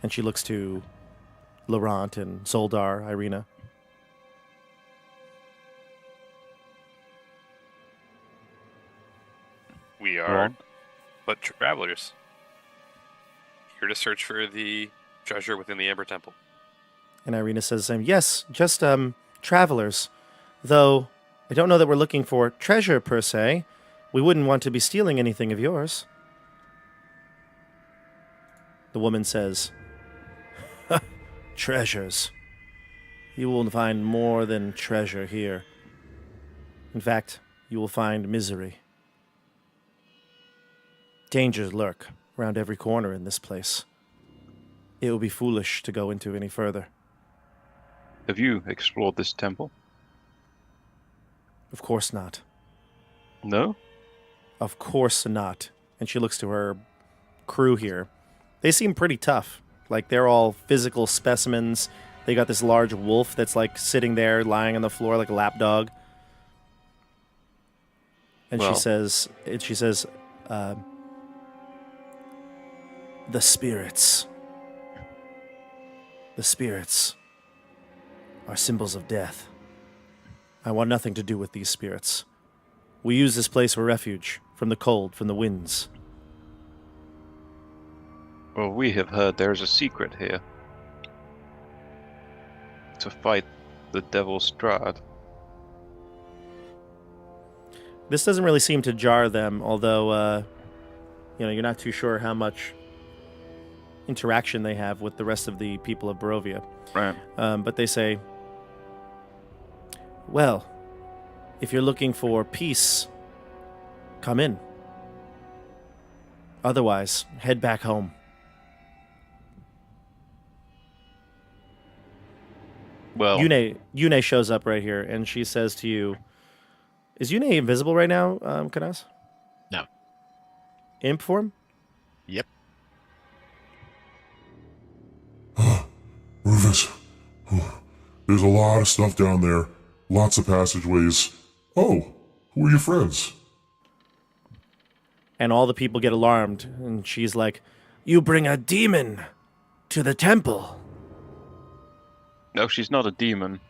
And she looks to Laurent and Soldar, Irina. We are but travelers. Here to search for the treasure within the Amber Temple. And Irina says the same. Yes, just travelers. Though I don't know that we're looking for treasure per se. We wouldn't want to be stealing anything of yours. The woman says, treasures. You will find more than treasure here. In fact, you will find misery. Dangers lurk around every corner in this place. It would be foolish to go into any further. Have you explored this temple? Of course not. No? Of course not. And she looks to her crew here. They seem pretty tough. Like, they're all physical specimens. They got this large wolf that's, like, sitting there, lying on the floor like a lapdog. And Well. she says, the spirits. The spirits are symbols of death. I want nothing to do with these spirits. We use this place for refuge from the cold, from the winds. Well, we have heard there is a secret here. To fight the devil Strahd. This doesn't really seem to jar them, although, you're not too sure how much interaction they have with the rest of the people of Barovia. Right. But they say, well, if you're looking for peace, come in. Otherwise, head back home. Well, Yune shows up right here, and she says to you, is Yune invisible right now, Canas? No. Imp form? Yep. Rufus, there's a lot of stuff down there. Lots of passageways. Oh, who are your friends? And all the people get alarmed, and she's like, you bring a demon to the temple. no, she's not a demon.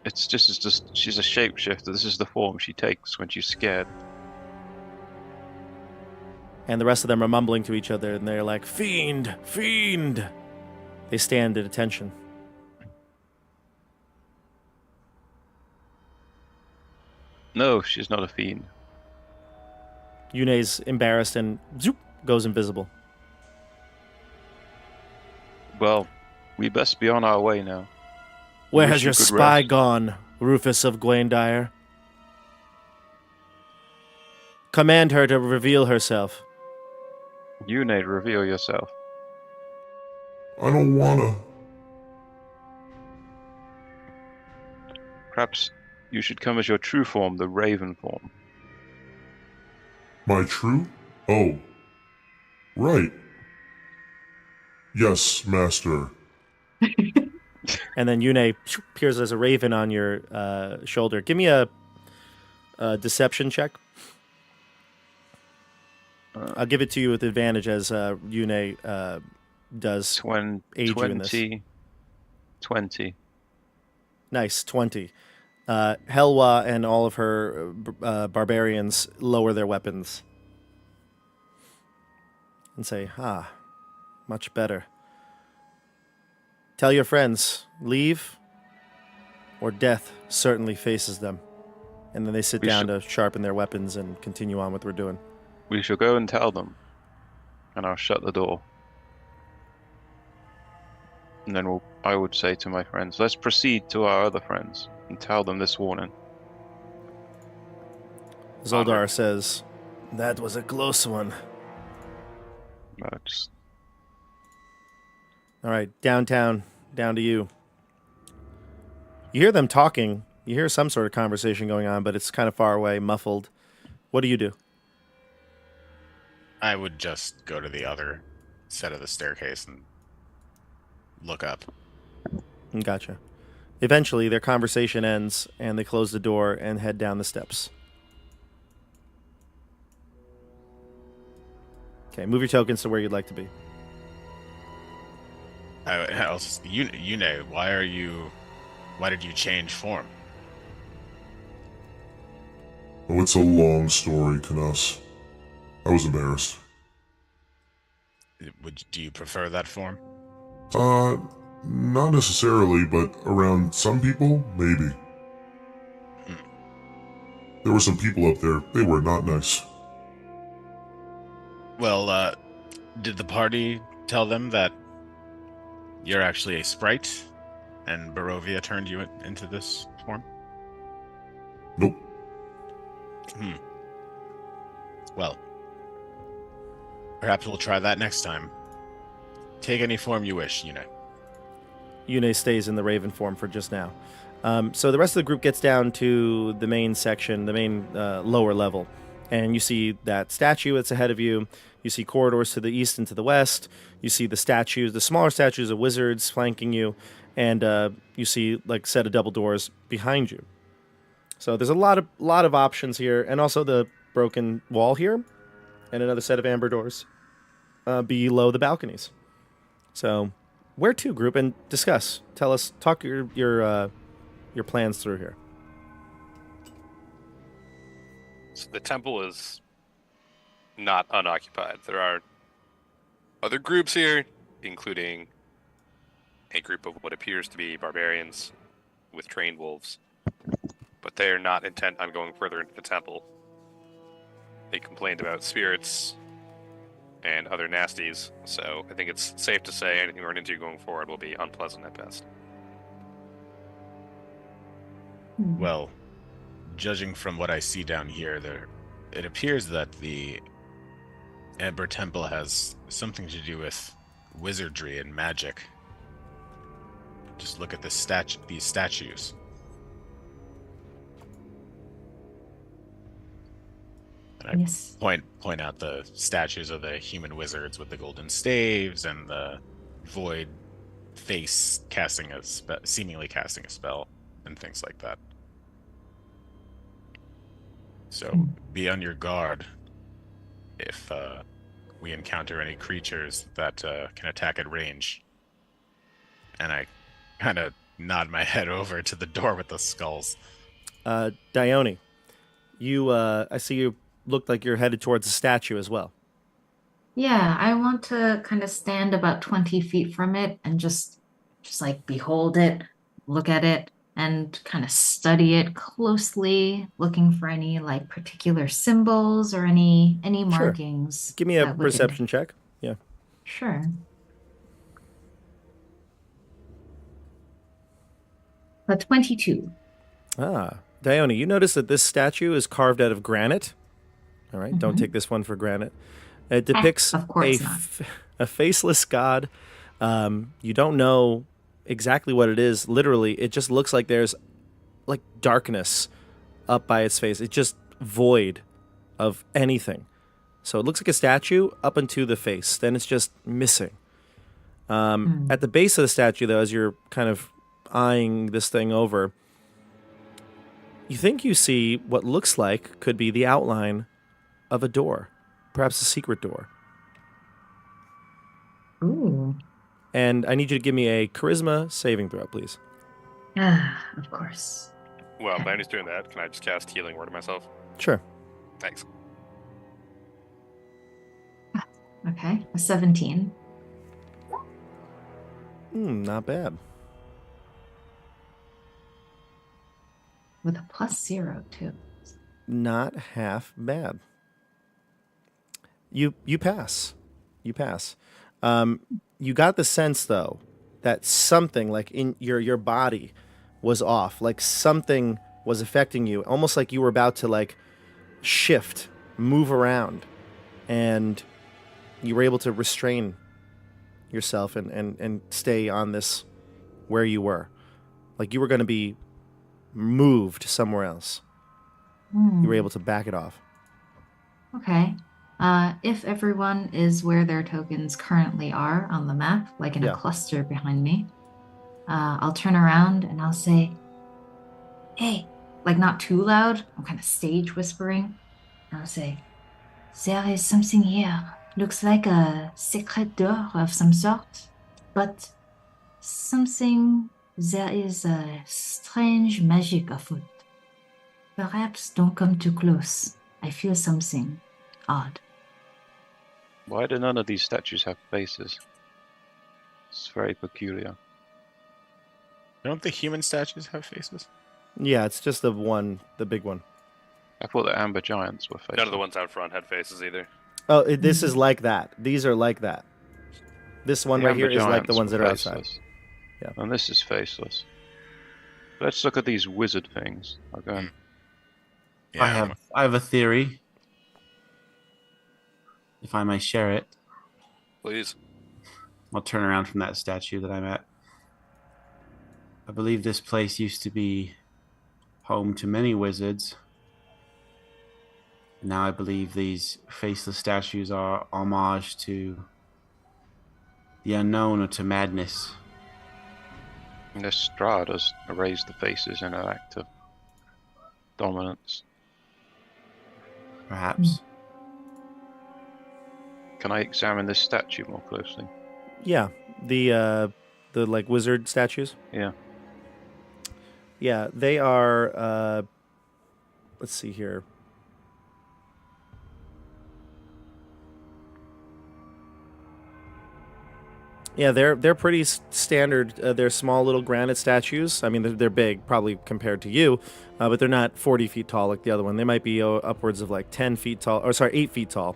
It's just she's a shapeshifter. This is the form she takes when she's scared. And the rest of them are mumbling to each other, and they're like, fiend, fiend. They stand at attention. No, she's not a fiend. Yune's embarrassed and zoop, goes invisible. Well, we best be on our way now. Where Wish has you your could spy rest. gone, Rufus of Gwaindire? Command her to reveal herself. You need to reveal yourself. I don't wanna. Perhaps you should come as your true form, the Raven form. My true? Oh. Right. Yes, master. And then Yune appears as a raven on your shoulder. Give me a deception check. I'll give it to you with advantage as Yune does aid you in this. 20. Nice, 20. Helwa and all of her barbarians lower their weapons and say, much better. Tell your friends, leave, or death certainly faces them. And then they sit down to sharpen their weapons and continue on what we're doing. We shall go and tell them, and I'll shut the door. And then I would say to my friends, let's proceed to our other friends and tell them this warning. Zoldar says, that was a close one. Just All right, downtown, down to you. You hear them talking. You hear some sort of conversation going on, but it's kind of far away, muffled. What do you do? I would just go to the other set of the staircase and look up. Gotcha. Eventually, their conversation ends, and they close the door and head down the steps. Okay, move your tokens to where you'd like to be. You know, why did you change form? Oh, it's a long story, Canas. I was embarrassed. Do you prefer that form? Not necessarily, but around some people, maybe. There were some people up there. They were not nice. Well, did the party tell them that you're actually a sprite and Barovia turned you into this form? Nope. Well, perhaps we'll try that next time. Take any form you wish, you know. Yune stays in the raven form for just now. So the rest of the group gets down to the main section, the main lower level. And you see that statue that's ahead of you. You see corridors to the east and to the west. You see the statues, the smaller statues of wizards flanking you. And you see like a set of double doors behind you. So there's a lot of options here. And also the broken wall here. And another set of amber doors below the balconies. So where to, group, and discuss. Tell us, talk your plans through here. So the temple is not unoccupied. There are other groups here, including a group of what appears to be barbarians with trained wolves. but they are not intent on going further into the temple. They complained about spirits and other nasties, so I think it's safe to say anything we run into going forward will be unpleasant at best. Well, judging from what I see down here, it appears that the Ember Temple has something to do with wizardry and magic. Just look at these statues. And Yes. I point out the statues of the human wizards with the golden staves and the void face seemingly casting a spell and things like that. So be on your guard if we encounter any creatures that can attack at range. And I kind of nod my head over to the door with the skulls. Dione, I see you look like you're headed towards the statue as well. Yeah, I want to kind of stand about 20 feet from it and just like behold it, look at it, and kind of study it closely, looking for any like particular symbols or any Sure. markings. Give me a that would perception check. Yeah. Sure. A 22. Dione, you notice that this statue is carved out of granite. All right, don't take this one for granted. It depicts of course not. a faceless god. You don't know exactly what it is. Literally, it just looks like there's like darkness up by its face. It's just void of anything. So it looks like a statue up into the face. Then it's just missing. At the base of the statue, though, as you're kind of eyeing this thing over, you think you see what looks like could be the outline of a door, perhaps a secret door. Ooh. And I need you to give me a charisma saving throw, please. Of course. Well, while Andy's doing that, can I just cast Healing Word on myself? Sure. Thanks. Okay, a 17. Not bad. With a +0 too. Not half bad. You pass. You pass. You got the sense though that something like in your body was off, like something was affecting you, almost like you were about to like shift, move around, and you were able to restrain yourself and stay on this where you were. Like you were going to be moved somewhere else. You were able to back it off. Okay. If everyone is where their tokens currently are on the map, like in a cluster behind me, I'll turn around and I'll say, hey, like not too loud. I'm kind of stage whispering. And I'll say, there is something here. Looks like a secret door of some sort, but there is a strange magic afoot. Perhaps don't come too close. I feel something odd. Why do none of these statues have faces? It's very peculiar. Don't the human statues have faces? Yeah, it's just the big one. I thought the amber giants were faces. None of the ones out front had faces either. Oh, this is like that. These are like that. This one The right here amber is like the giants ones were that are outside. faceless. Yeah. And this is faceless. Let's look at these wizard things. I'll go and Yeah, I have a theory, if I may share it. Please. I'll turn around from that statue that I'm at. I believe this place used to be home to many wizards. Now I believe these faceless statues are homage to the unknown or to madness. And this Strahd has erased the faces in an act of dominance. Perhaps. Can I examine this statue more closely? Yeah, the like wizard statues. Yeah. Yeah, they are. Let's see here. Yeah, they're pretty standard. They're small little granite statues. I mean, they're big, probably compared to you, but they're not 40 feet tall like the other one. They might be upwards of like 10 feet tall, or sorry, 8 feet tall.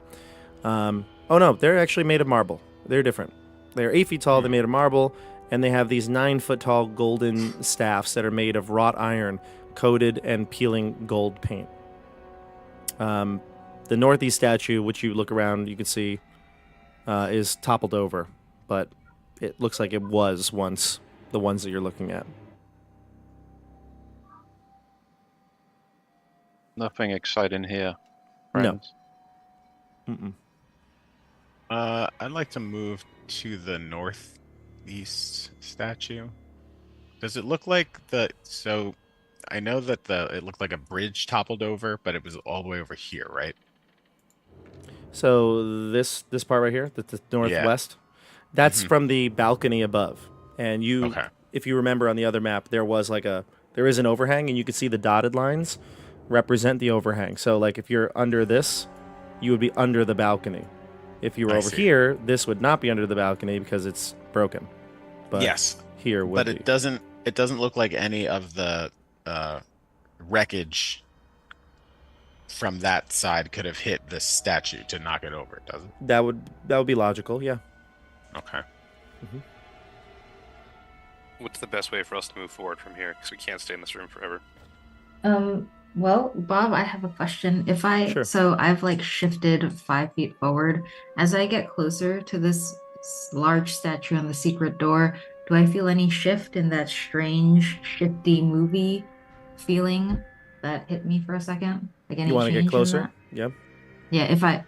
Oh no, they're actually made of marble. They're different. They're 8 feet tall. They're made of marble, and they have these 9 foot tall golden staffs that are made of wrought iron, coated and peeling gold paint. The northeast statue, which you look around, you can see, is toppled over, but it looks like it was once the ones that you're looking at. Nothing exciting here, No. friends. Mm-mm. I'd like to move to the northeast statue. Does it look like so I know that it looked like a bridge toppled over, but it was all the way over here, right? So this part right here, the northwest, that's from the balcony above. And Okay. if you remember on the other map, there is an overhang, and you can see the dotted lines represent the overhang. So like if you're under this, you would be under the balcony. If you were I over see. here, this would not be under the balcony because it's broken. But Yes, here would but be. it doesn't look like any of the wreckage from that side could have hit the statue to knock it over, does it? That would be logical, yeah. Okay. What's the best way for us to move forward from here? Because we can't stay in this room forever. Well, Bob, I have a question. Sure. So I've like shifted 5 feet forward. As I get closer to this large statue on the secret door, do I feel any shift in that strange, shifty movie feeling that hit me for a second? Like any You want to change get in closer? that? Yeah. Yeah, if I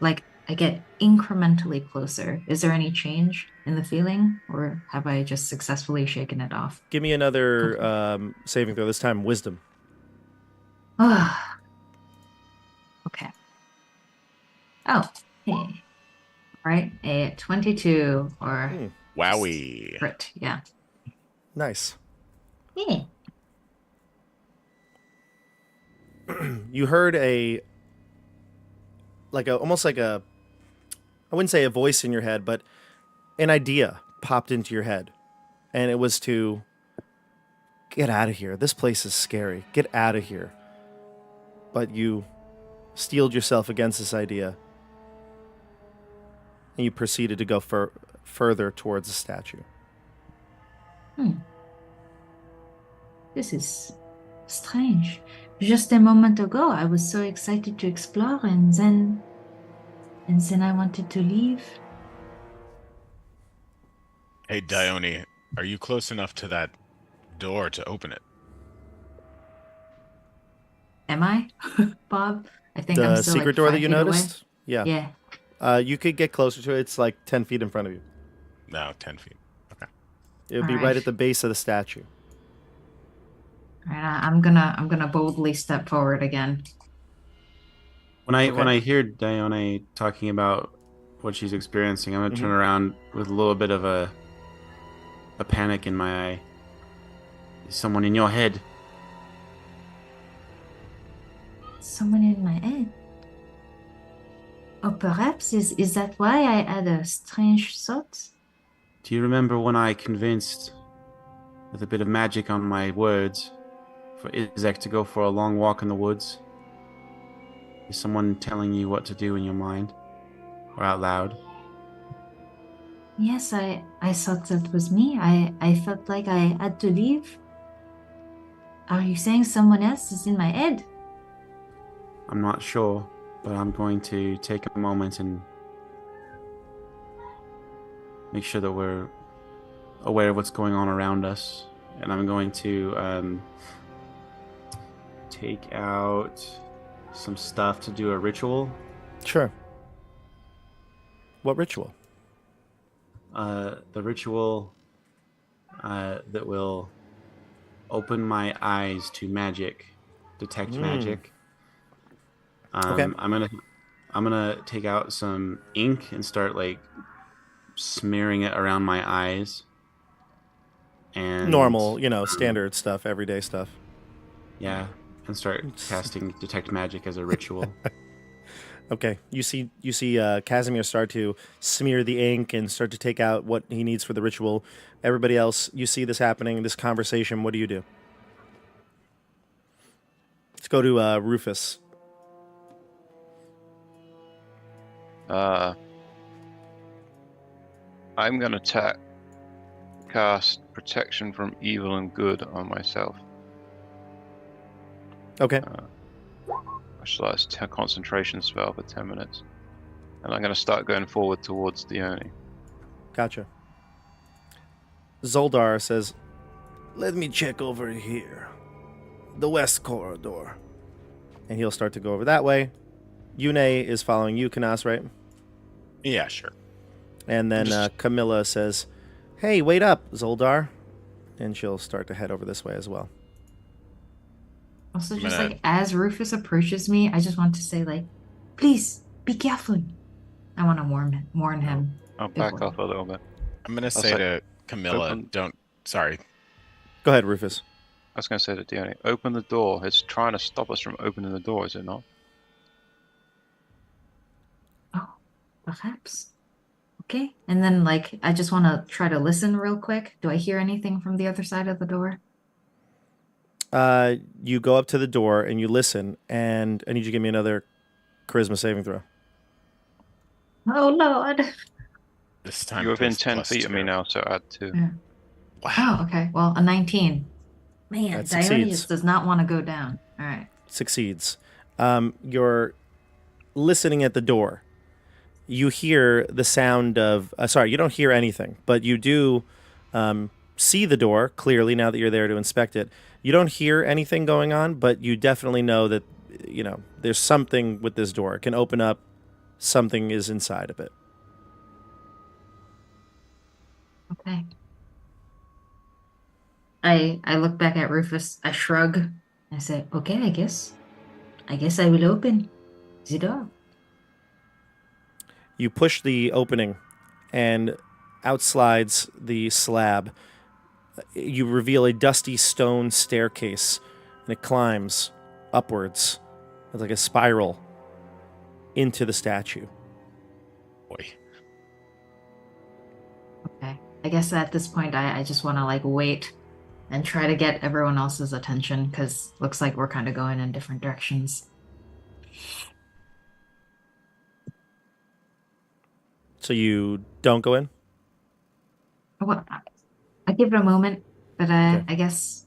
get incrementally closer, is there any change in the feeling, or have I just successfully shaken it off? Give me another saving throw, this time wisdom. Okay. Oh, hey. Right, a 22 or Wowie. crit, yeah. Nice. Yeah. You heard almost like a, I wouldn't say a voice in your head, but an idea popped into your head. And it was to get out of here. This place is scary. Get out of here. But you steeled yourself against this idea. And you proceeded to go further towards the statue. This is strange. Just a moment ago, I was so excited to explore, and then I wanted to leave. Hey, Dione, are you close enough to that door to open it? Am I, Bob? I think I'm The still secret like door 5 that you feet away. noticed? Yeah. Yeah. You could get closer to it. It's like 10 feet in front of you. No, 10 feet. Okay. It would be Alright. right at the base of the statue. All right, I'm gonna boldly step forward again. When Okay. I hear Dione talking about what she's experiencing, I'm gonna turn around with a little bit of a panic in my eye. Is someone in your head? Someone in my head. Oh, perhaps is that why I had a strange thought? Do you remember when I convinced, with a bit of magic on my words, for Izek to go for a long walk in the woods? Is someone telling you what to do in your mind? Or out loud? Yes, I thought that was me. I felt like I had to leave. Are you saying someone else is in my head? I'm not sure, but I'm going to take a moment and make sure that we're aware of what's going on around us. And I'm going to take out some stuff to do a ritual. Sure. What ritual? The ritual that will open my eyes to magic, detect magic. Okay. I'm gonna take out some ink and start like smearing it around my eyes. And Normal, standard stuff, everyday stuff. Yeah, and start casting detect magic as a ritual. Okay, you see Casimir start to smear the ink and start to take out what he needs for the ritual. Everybody else, you see this happening, this conversation. What do you do? Let's go to Rufus. I'm gonna cast protection from evil and good on myself. Okay. Specialized concentration spell for 10 minutes. And I'm going to start going forward towards Dione. Gotcha. Zoldar says, "Let me check over here. The west corridor." And he'll start to go over that way. Yune is following you, Canas, right? Yeah, sure. And then Camilla says, "Hey, wait up, Zoldar." And she'll start to head over this way as well. Also, just like as Rufus approaches me, I just want to say, like, please be careful. I want to warn him. I'll back off a little bit. I'm gonna say to Camilla, don't. Sorry. Go ahead, Rufus. I was going to say to Dione, open the door. It's trying to stop us from opening the door, is it not? Oh, perhaps. Okay. And then, like, I just want to try to listen real quick. Do I hear anything from the other side of the door? You go up to the door and you listen, and I need you to give me another charisma saving throw. Oh, Lord. This time You're within plus 10 feet of me 2. now, so add 2. Yeah. Wow. Oh, okay. Well, a 19. Man, That Dione succeeds. just does not want to go down. All right. Succeeds. You're listening at the door. You hear the sound of... sorry, you don't hear anything, but you do see the door clearly now that you're there to inspect it. You don't hear anything going on, but you definitely know that, you know, there's something with this door. It can open up. Something is inside of it. Okay. I look back at Rufus. I shrug. I say, okay, I guess I will open the door. You push the opening, and out slides the slab. You reveal a dusty stone staircase, and it climbs upwards. It's like a spiral into the statue. Boy. Okay. I guess at this point, I just want to, like, wait and try to get everyone else's attention, because looks like we're kind of going in different directions. So you don't go in? Well, I give it a moment, but Okay. I guess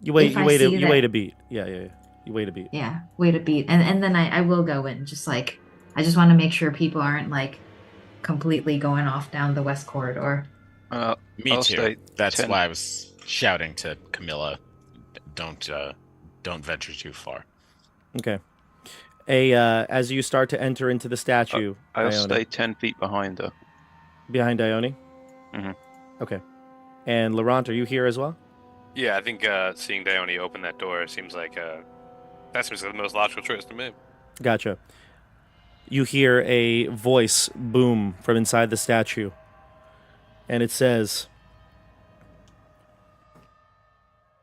You wait. If You I wait. see You that- wait a beat. Yeah. You wait a beat. yeah, wait a beat, and then I will go in. Just like I just want to make sure people aren't like completely going off down the west corridor. Me I'll too. stay That's 10. why I was shouting to Camilla, don't venture too far. Okay. As you start to enter into the statue, I'll Dione, stay 10 feet behind her. behind Dione. Mhm. Okay. And Laurent, are you here as well? Yeah, I think seeing Dione open that door seems like that seems like the most logical choice to me. Gotcha. You hear a voice boom from inside the statue, and it says,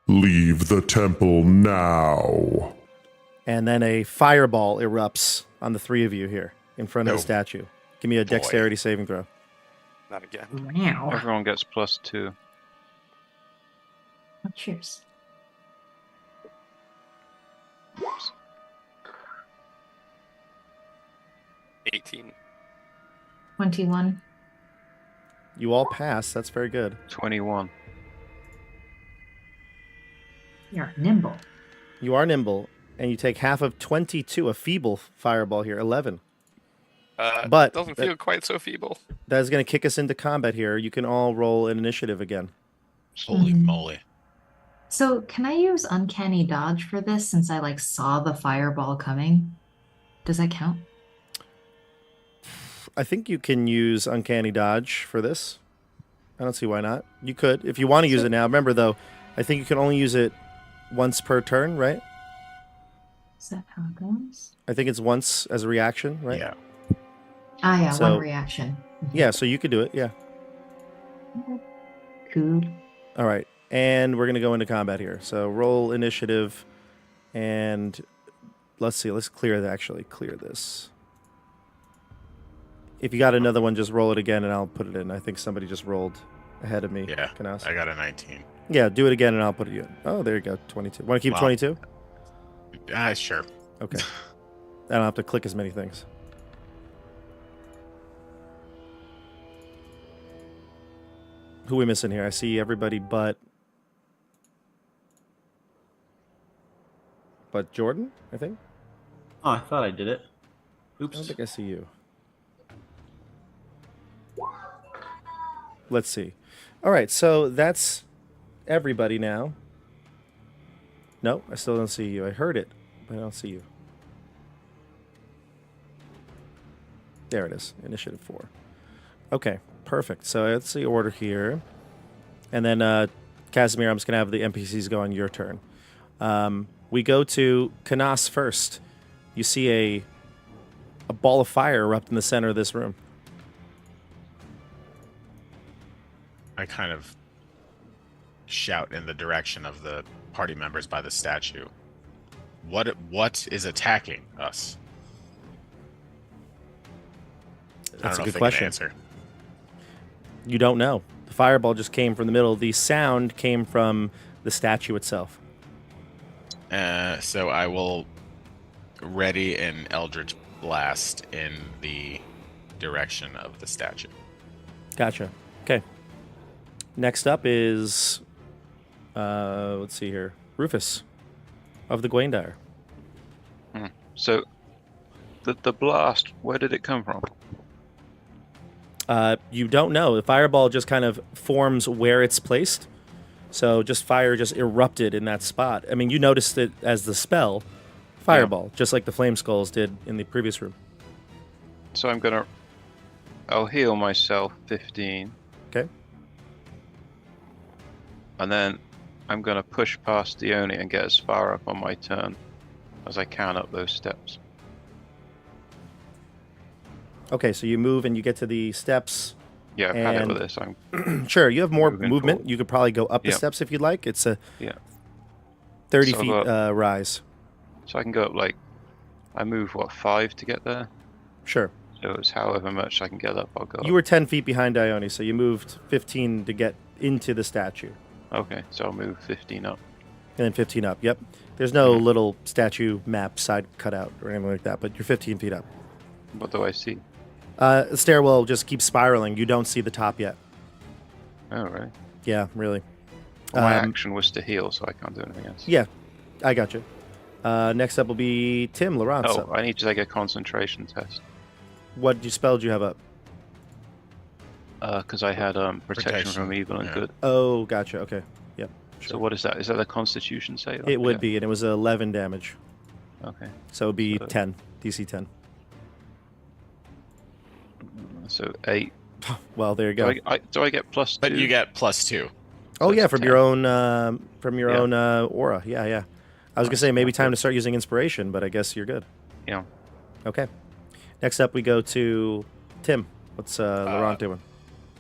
Leave the temple now. and then a fireball erupts on the three of you here in front of No. the statue. Give me a dexterity saving throw. Not again. Wow. Everyone gets +2. Oh, cheers. Oops. 18. 21. You all pass. That's very good. 21. You're nimble. You are nimble, and you take half of 22, a feeble fireball here, 11. But Doesn't feel quite so feeble. That is going to kick us into combat here. You can all roll an initiative again. Holy Mhm. moly. So can I use uncanny dodge for this since I like saw the fireball coming? Does that count? I think you can use uncanny dodge for this. I don't see why not. You could, if you want to use it now. Remember, though, I think you can only use it once per turn, right? Is that how it goes? I think it's once as a reaction, right? Yeah. Ah, yeah, So- one reaction. Yeah, so you could do it, yeah. Cool. All right, and we're going to go into combat here. So roll initiative, and let's see. Let's clear this. If you got another one, just roll it again, and I'll put it in. I think somebody just rolled ahead of me. Yeah, Canas. I got a 19. Yeah, do it again, and I'll put it in. Oh, there you go. 22. Want to keep 22? Sure. Okay. I don't have to click as many things. Who we missing here? I see everybody but Jordan, I think. Oh, I thought I did it. I don't Oops. think I see you. Let's see. All right, so that's everybody now. No, I still don't see you. I heard it, but I don't see you. There it is. Initiative 4. Okay, perfect. So that's the order here. And then, Casimir, I'm just going to have the NPCs go on your turn. We go to Canas first. You see a ball of fire erupt in the center of this room. I kind of shout in the direction of the party members by the statue. What is attacking us? That's a good I don't know if they can question. answer. You don't know. The fireball just came from the middle. The sound came from the statue itself. So I will ready an Eldritch Blast in the direction of the statue. Gotcha. Okay. Next up is, let's see here, Rufus of the Gwaindire. So, the blast, where did it come from? You don't know. The fireball just kind of forms where it's placed. So just fire just erupted in that spot. I mean, you noticed it as the spell, fireball, just like the flame skulls did in the previous room. So I'll heal myself 15. Okay. And then I'm gonna push past Dione and get as far up on my turn as I can up those steps. Okay, so you move and you get to the steps. Yeah, I've had it And- with this. Sure, you have more Moving movement. forward. You could probably go up the Yeah. steps if you'd like. It's a Yeah. 30 So feet about- rise. So I can go up I move 5 to get there? Sure. So it's however much I can get up, I'll go You up. were 10 feet behind Dione, so you moved 15 to get into the statue. Okay, so I'll move 15 up. And then 15 up, yep. There's no little statue map side cutout or anything like that, but you're 15 feet up. What do I see? The stairwell just keeps spiraling. You don't see the top yet. Oh, right. Yeah, really. Well, my Um, action was to heal, so I can't do anything else. Yeah, I got you. Next up will be Tim Laurent. Oh, I need to take a concentration test. What spell do you have up? Because I had protection Protection, from evil and yeah. good. Oh, gotcha. Okay. Yep. So what is that? Is that a Constitution save? It would be, and it was 11 damage. Okay. So it would be So- 10. DC 10. So 8. Well, there you go. Do I get plus 2? But you get +2. Oh yeah, That's from 10. your own Yeah. own aura. Yeah, yeah. I was gonna Nice. say maybe That's time good. to start using inspiration, but I guess you're good. Yeah. Okay. Next up, we go to Tim. What's Laurent doing?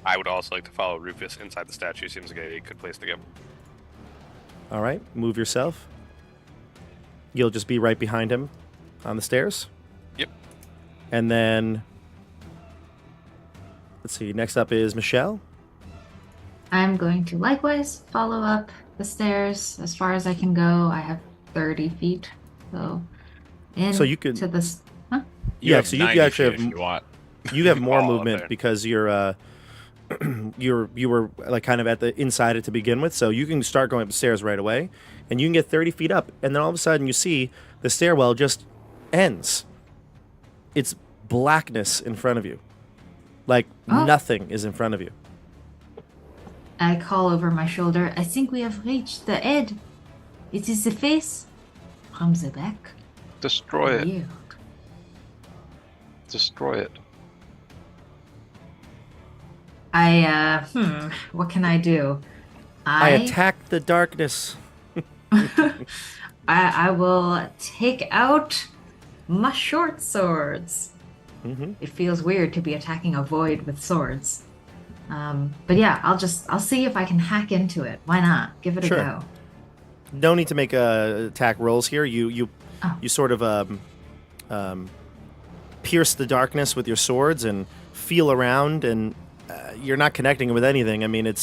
I would also like to follow Rufus inside the statue. Seems like a good place to go. All right, move yourself. You'll just be right behind him on the stairs. Yep. And then, let's see. Next up is Michelle. I'm going to likewise follow up the stairs as far as I can go. I have 30 feet, so So you could- to this. Huh? Yeah, have so you 90 actually feet have if you want. You have more All up movement there. because you're you were like kind of at the inside it to begin with, so you can start going up the stairs right away, and you can get 30 feet up, and then all of a sudden you see the stairwell just ends. It's blackness in front of you, like Oh. nothing is in front of you. I call over my shoulder. I think we have reached the head. It is the face from the back. Destroy it. Weird. Destroy it. What can I do? I attack the darkness. I will take out my short swords. Mm-hmm. It feels weird to be attacking a void with swords. But yeah, I'll see if I can hack into it. Why not? Give it Sure. a go. No need to make attack rolls here. You Oh. sort of pierce the darkness with your swords and feel around, and you're not connecting with anything. I mean,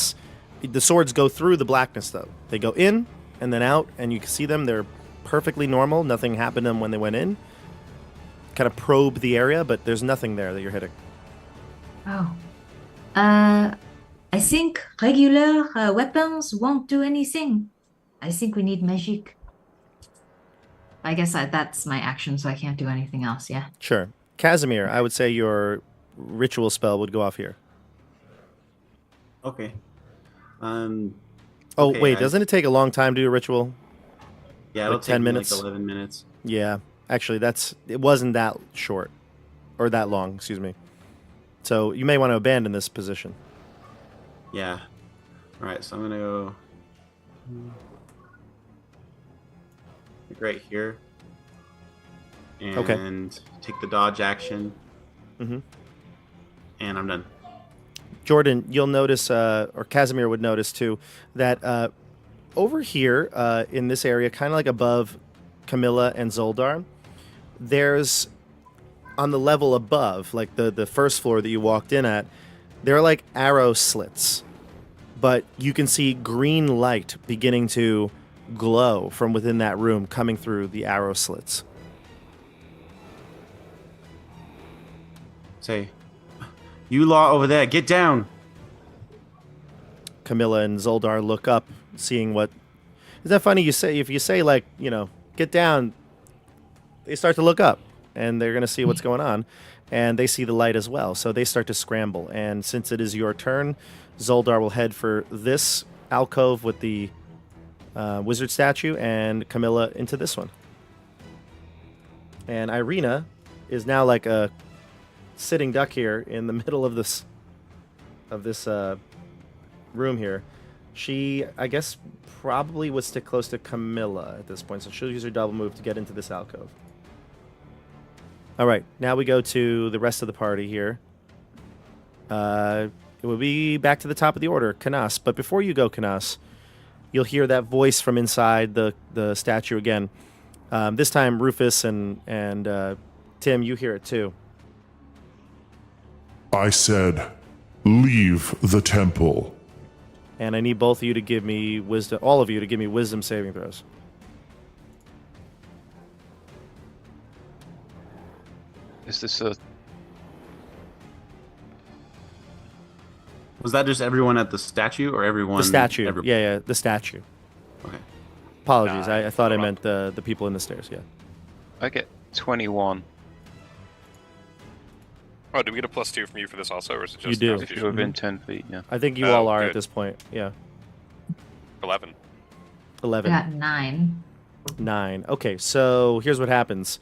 the swords go through the blackness, though. They go in and then out, and you can see them. They're perfectly normal. Nothing happened to them when they went in. Kind of probe the area, but there's nothing there that you're hitting. Oh. I think regular weapons won't do anything. I think we need magic. I guess that's my action, so I can't do anything else, yeah? Sure. Casimir, I would say your ritual spell would go off here. Okay. Oh, Okay, wait, doesn't it take a long time to do a ritual? Yeah, it'll like take 10 me minutes? like 11 minutes. Yeah. Actually, it wasn't that short. Or that long, excuse me. So you may want to abandon this position. Yeah. All right, so I'm gonna go like right here, and Okay. take the dodge action, Mm-hmm. and I'm done. Jordan, you'll notice, or Casimir would notice too, that over here in this area, kind of like above Camilla and Zoldar, there's on the level above, like the first floor that you walked in at, there are like arrow slits, but you can see green light beginning to glow from within that room coming through the arrow slits. Say, you lot over there, get down. Camilla and Zoldar look up, seeing what... Is that funny? If you say like, get down, they start to look up, and they're going to see what's going on, and they see the light as well, so they start to scramble. And since it is your turn, Zoldar will head for this alcove with the wizard statue, and Camilla into this one. And Irina is now like a sitting duck here in the middle of this room here. She, I guess, probably would stick close to Camilla at this point, so she'll use her double move to get into this alcove. All right, now we go to the rest of the party here. It will be back to the top of the order, Canas. But before you go, Canas, you'll hear that voice from inside the statue again. This time, Rufus and Tim, you hear it too. I said, leave the temple. And I need both of you to give me wisdom, all of you to give me wisdom saving throws. Is this a... Was that just everyone at the statue, or everyone? The statue. Yeah, the statue. Okay. Apologies, I thought I meant the people in the stairs, yeah. I get 21. Oh, do we get a +2 from you for this also, or is it just You do. If Constitution? you're within 10 feet, yeah. I think you Oh, all are at good. this point, yeah. 11. I 11. got 9. 9. Okay, so here's what happens.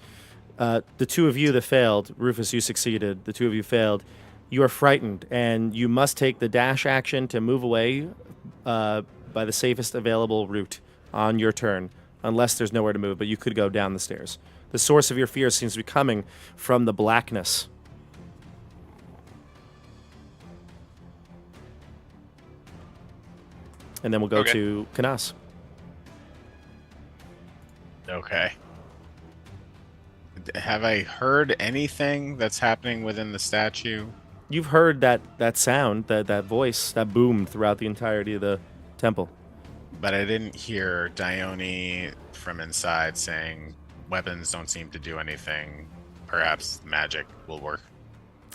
The two of you that failed, Rufus, you succeeded. The two of you failed. You are frightened, and you must take the dash action to move away by the safest available route on your turn, unless there's nowhere to move, but you could go down the stairs. The source of your fear seems to be coming from the blackness. And then we'll go Okay. to Canas. Okay. Have I heard anything that's happening within the statue? You've heard that sound, that voice, that boomed throughout the entirety of the temple. But I didn't hear Dione from inside saying weapons don't seem to do anything. Perhaps magic will work.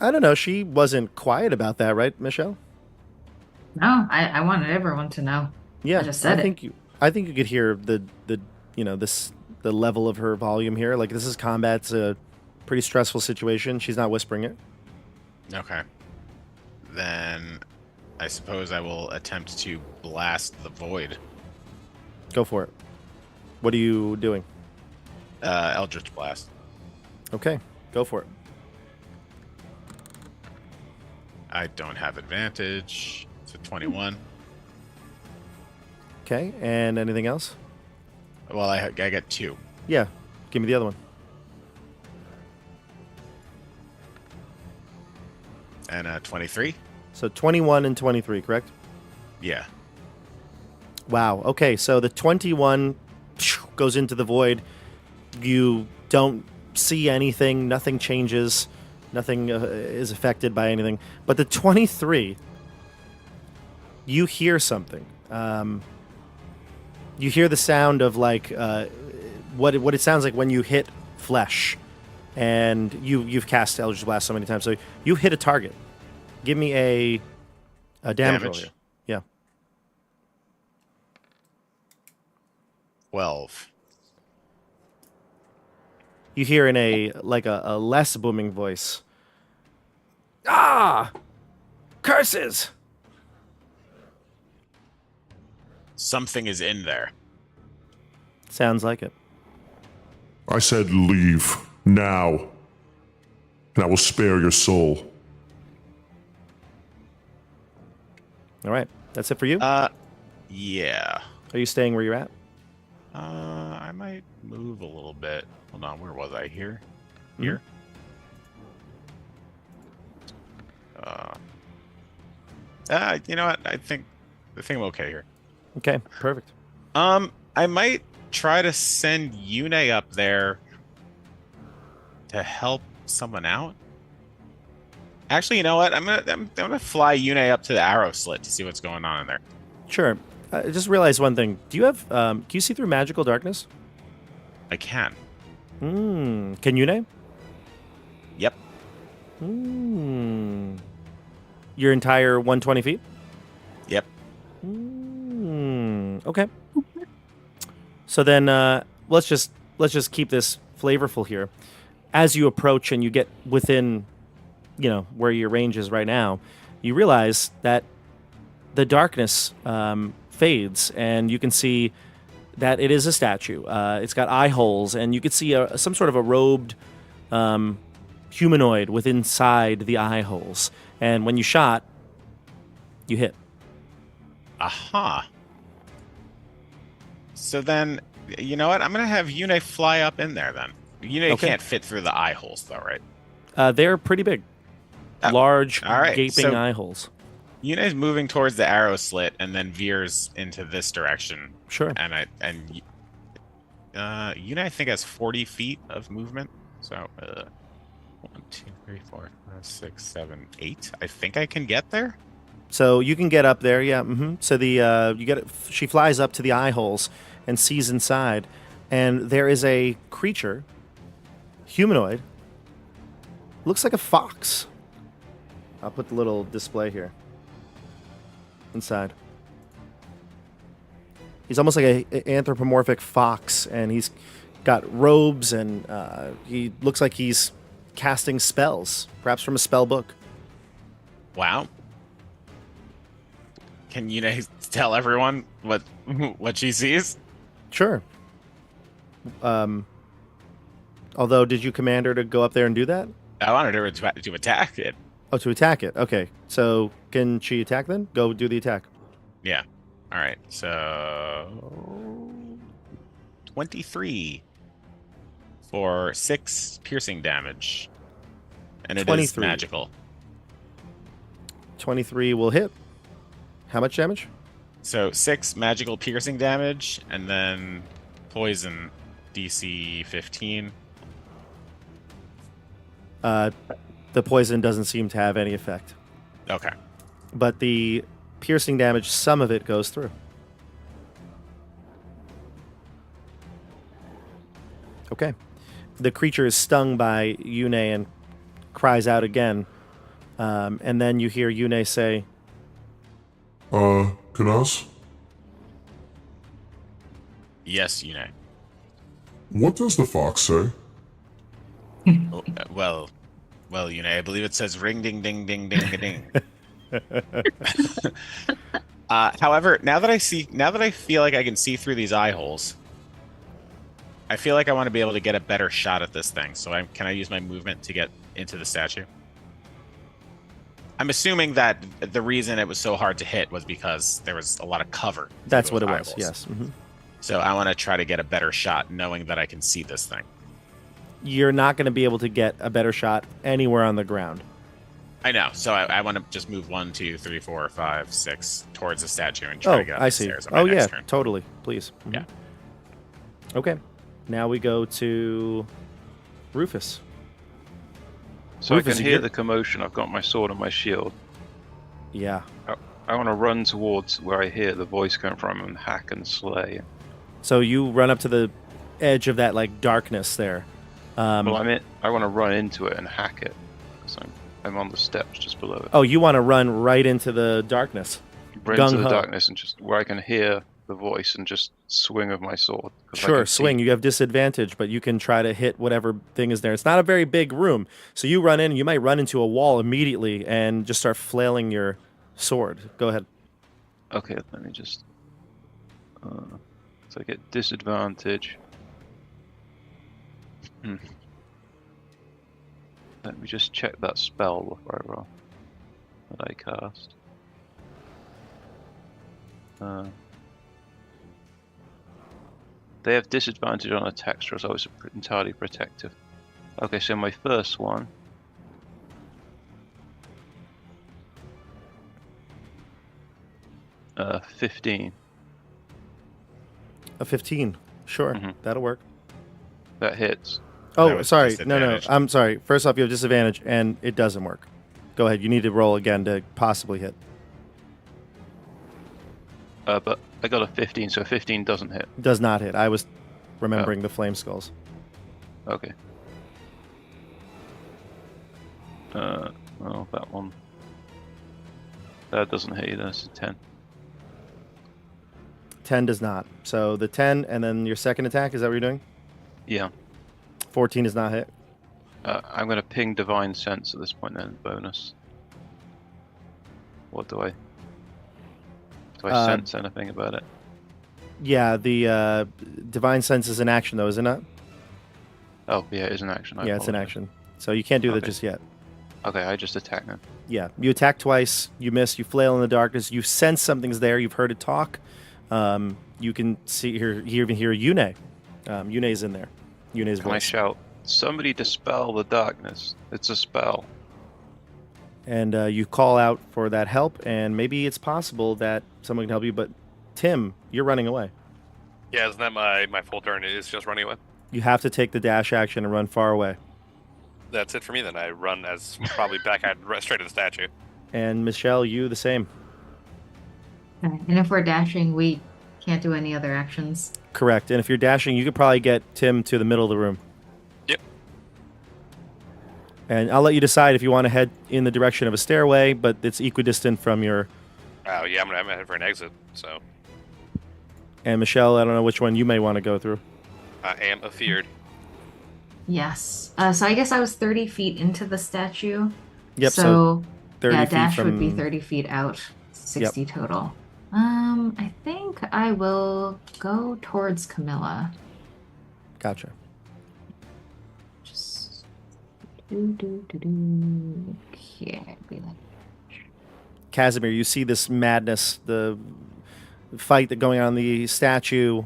I don't know. She wasn't quiet about that, right, Michelle? No, I wanted everyone to know. Yeah, I just said it. I think you could hear the level of her volume here. Like, this is combat. It's a pretty stressful situation. She's not whispering it. Okay. Then I suppose I will attempt to blast the void. Go for it. What are you doing? Eldritch Blast. Okay, go for it. I don't have advantage. It's a 21. Okay, and anything else? Well, I get 2. Yeah, give me the other one. And 23? So 21 and 23, correct? Yeah. Wow. Okay, so the 21 goes into the void. You don't see anything. Nothing changes. Nothing is affected by anything. But the 23, you hear something. You hear the sound of like what it sounds like when you hit flesh, and you've cast Eldritch Blast so many times, so you hit a target. Give me a damage roll here. Yeah. 12. You hear in a less booming voice. Ah! Curses! Something is in there. Sounds like it. I said leave now, and I will spare your soul. All right. That's it for you? Yeah. Are you staying where you're at? I might move a little bit. Hold on, where was I? Here? Mm-hmm. Here? You know what? I think I'm okay here. Okay, perfect. I might try to send Yune up there to help someone out. Actually, you know what? I'm gonna fly Yune up to the arrow slit to see what's going on in there. Sure. I just realized one thing. Do you have can you see through magical darkness? I can. Can you name? Yep. Your entire 120 feet? Yep. Okay. So then let's just keep this flavorful here. As you approach and you get within, where your range is right now, you realize that the darkness fades, and you can see that it is a statue. It's got eye holes, and you can see some sort of a robed humanoid within inside the eye holes. And when you shot, you hit. Aha. So then, you know what? I'm going to have Yune fly up in there then. Yune can't fit through the eye holes, though, right? They're pretty big. Large, gaping so eye holes. Yune's moving towards the arrow slit and then veers into this direction. Sure. And Yune, I think, has 40 feet of movement. So, 1, 2, 3, 4, 5, 6, 7, 8. I think I can get there. So you can get up there, yeah. So she flies up to the eye holes and sees inside, and there is a creature, humanoid, looks like a fox. I'll put the little display here. Inside. He's almost like an anthropomorphic fox, and he's got robes, and he looks like he's casting spells, perhaps from a spell book. Wow. Can Yune tell everyone what she sees? Sure. Although, did you command her to go up there and do that? I wanted her to attack it. Oh, to attack it. Okay. So, can she attack then? Go do the attack. Yeah. All right. So 23 for 6 piercing damage. And it 23. is magical. 23 will hit. How much damage? So 6 magical piercing damage, and then poison DC 15. The poison doesn't seem to have any effect. Okay. But the piercing damage, some of it goes through. Okay. The creature is stung by Yune and cries out again. And then you hear Yune say, Canas? Yes, Yune. What does the fox say? Well, Yune, I believe it says ring ding ding ding ding ding. However, now that I feel like I can see through these eye holes, I feel like I want to be able to get a better shot at this thing. So can I use my movement to get into the statue? I'm assuming that the reason it was so hard to hit was because there was a lot of cover. That's what it eye was, holes. yes. Mm-hmm. So I want to try to get a better shot knowing that I can see this thing. You're not going to be able to get a better shot anywhere on the ground. I know. So I want to just move 1, 2, 3, 4, 5, 6 towards the statue and try to get up I the see. stairs on my next turn. Totally. Please. Mm-hmm. Yeah. Okay. Now we go to Rufus. So Rufus, I can you hear get- the commotion. I've got my sword and my shield. Yeah. I want to run towards where I hear the voice coming from and hack and slay. So you run up to the edge of that like darkness there. Well, I want to run into it and hack it. So I'm on the steps just below it. Oh, you want to run right into the darkness? Run into the gung-ho. darkness and just where I can hear the voice and just swing with my sword. 'cause I Sure, can see- swing. You have disadvantage, but you can try to hit whatever thing is there. It's not a very big room, so you run in. And you might run into a wall immediately and just start flailing your sword. Go ahead. Okay, let me just. So I get disadvantage. Let me just check that spell before I roll. That I cast. They have disadvantage on attacks, so it's entirely protective. Okay, so my first one. Uh, 15. A 15. Sure, Mhm. that'll work. That hits. Oh, That was sorry. No. disadvantage. I'm sorry. First off, you have disadvantage, and it doesn't work. Go ahead. You need to roll again to possibly hit. But I got a 15, so 15 doesn't hit. Does not hit. I was remembering the flame skulls. Okay. Well, that one. That doesn't hit you, that's a 10. 10 does not. So the 10, and then your second attack. Is that what you're doing? Yeah. 14 does not hit. I'm going to ping Divine Sense at this point then, bonus. What do I... Do I sense anything about it? Yeah, the divine sense is an action though, isn't it? Oh, yeah, it is an action. I Yeah, it's an apologize. action. So you can't do that Okay. just yet. Okay, I just attack now. Yeah, you attack twice. You miss. You flail in the darkness. You sense something's there. You've heard it talk. You can see you even hear Yune. Yune's in there. Yune's Can I voice. shout, somebody dispel the darkness? It's a spell. And you call out for that help, and maybe it's possible that someone can help you. But Tim, you're running away. Yeah, isn't that my full turn? Is just running away. You have to take the dash action and run far away. That's it for me then. I run as probably straight to the statue. And Michelle, you the same. Okay. And if we're dashing, we can't do any other actions. Correct. And if you're dashing, you could probably get Tim to the middle of the room. Yep. And I'll let you decide if you want to head in the direction of a stairway, but it's equidistant from your... Oh yeah, I'm gonna head for an exit. So And Michelle, I don't know which one you may want to go through. I am afeared. Yes. So I guess I was 30 feet into the statue. Yep, So, 30 yeah, feet dash from... would be 30 feet out. 60 total. I think I will go towards Camilla. Gotcha. Just Okay, be like Casimir, you see this madness, the fight that going on in the statue,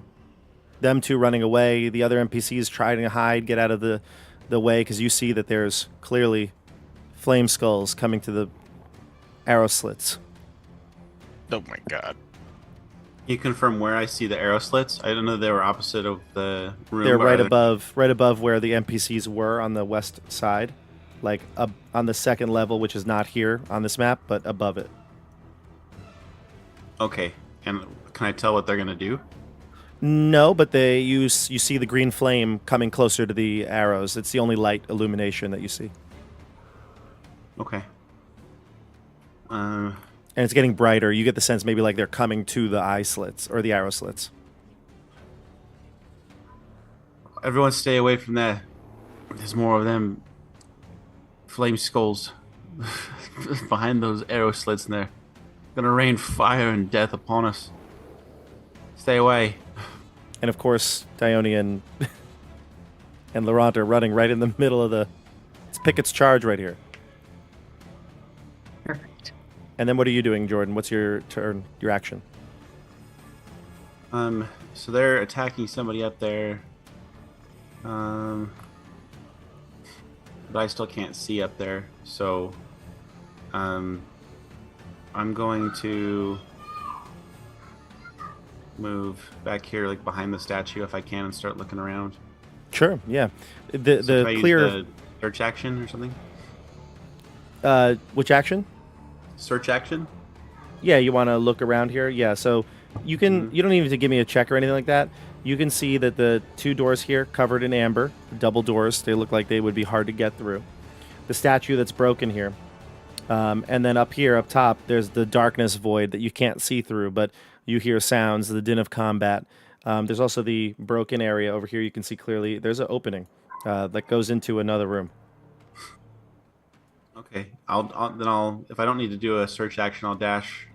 them two running away, the other NPCs trying to hide, get out of the way, because you see that there's clearly flame skulls coming to the arrow slits. Oh my god. Can you confirm where I see the arrow slits? I don't know they were opposite of the room. They're but right are they- above where the NPCs were on the west side, like up on the second level, which is not here on this map, but above it. Okay. And can I tell what they're gonna do? No, but you see the green flame coming closer to the arrows. It's the only light illumination that you see. Okay. And it's getting brighter. You get the sense maybe like they're coming to the eye slits or the arrow slits. Everyone stay away from that. There's more of them flame skulls behind those arrow slits in there. Gonna rain fire and death upon us. Stay away. And of course, Dione and Laurent are running right in the middle of it's Pickett's charge right here. perfect. And then what are you doing, Jordan? What's your turn, your action? So they're attacking somebody up there. But I still can't see up there. So, I'm going to move back here, like behind the statue, if I can, and start looking around. Sure, yeah. So can I The use clear... the search action or something? Which action? Search action. Yeah, you want to look around here? Yeah, so you can. You don't even have to give me a check or anything like that. You can see that the 2 doors here covered in amber, double doors. They look like they would be hard to get through. The statue that's broken here. And then up here, up top, there's the darkness void that you can't see through, but you hear sounds, the din of combat. There's also the broken area over here. You can see clearly there's an opening that goes into another room. Okay, I'll if I don't need to do a search action, I'll dash.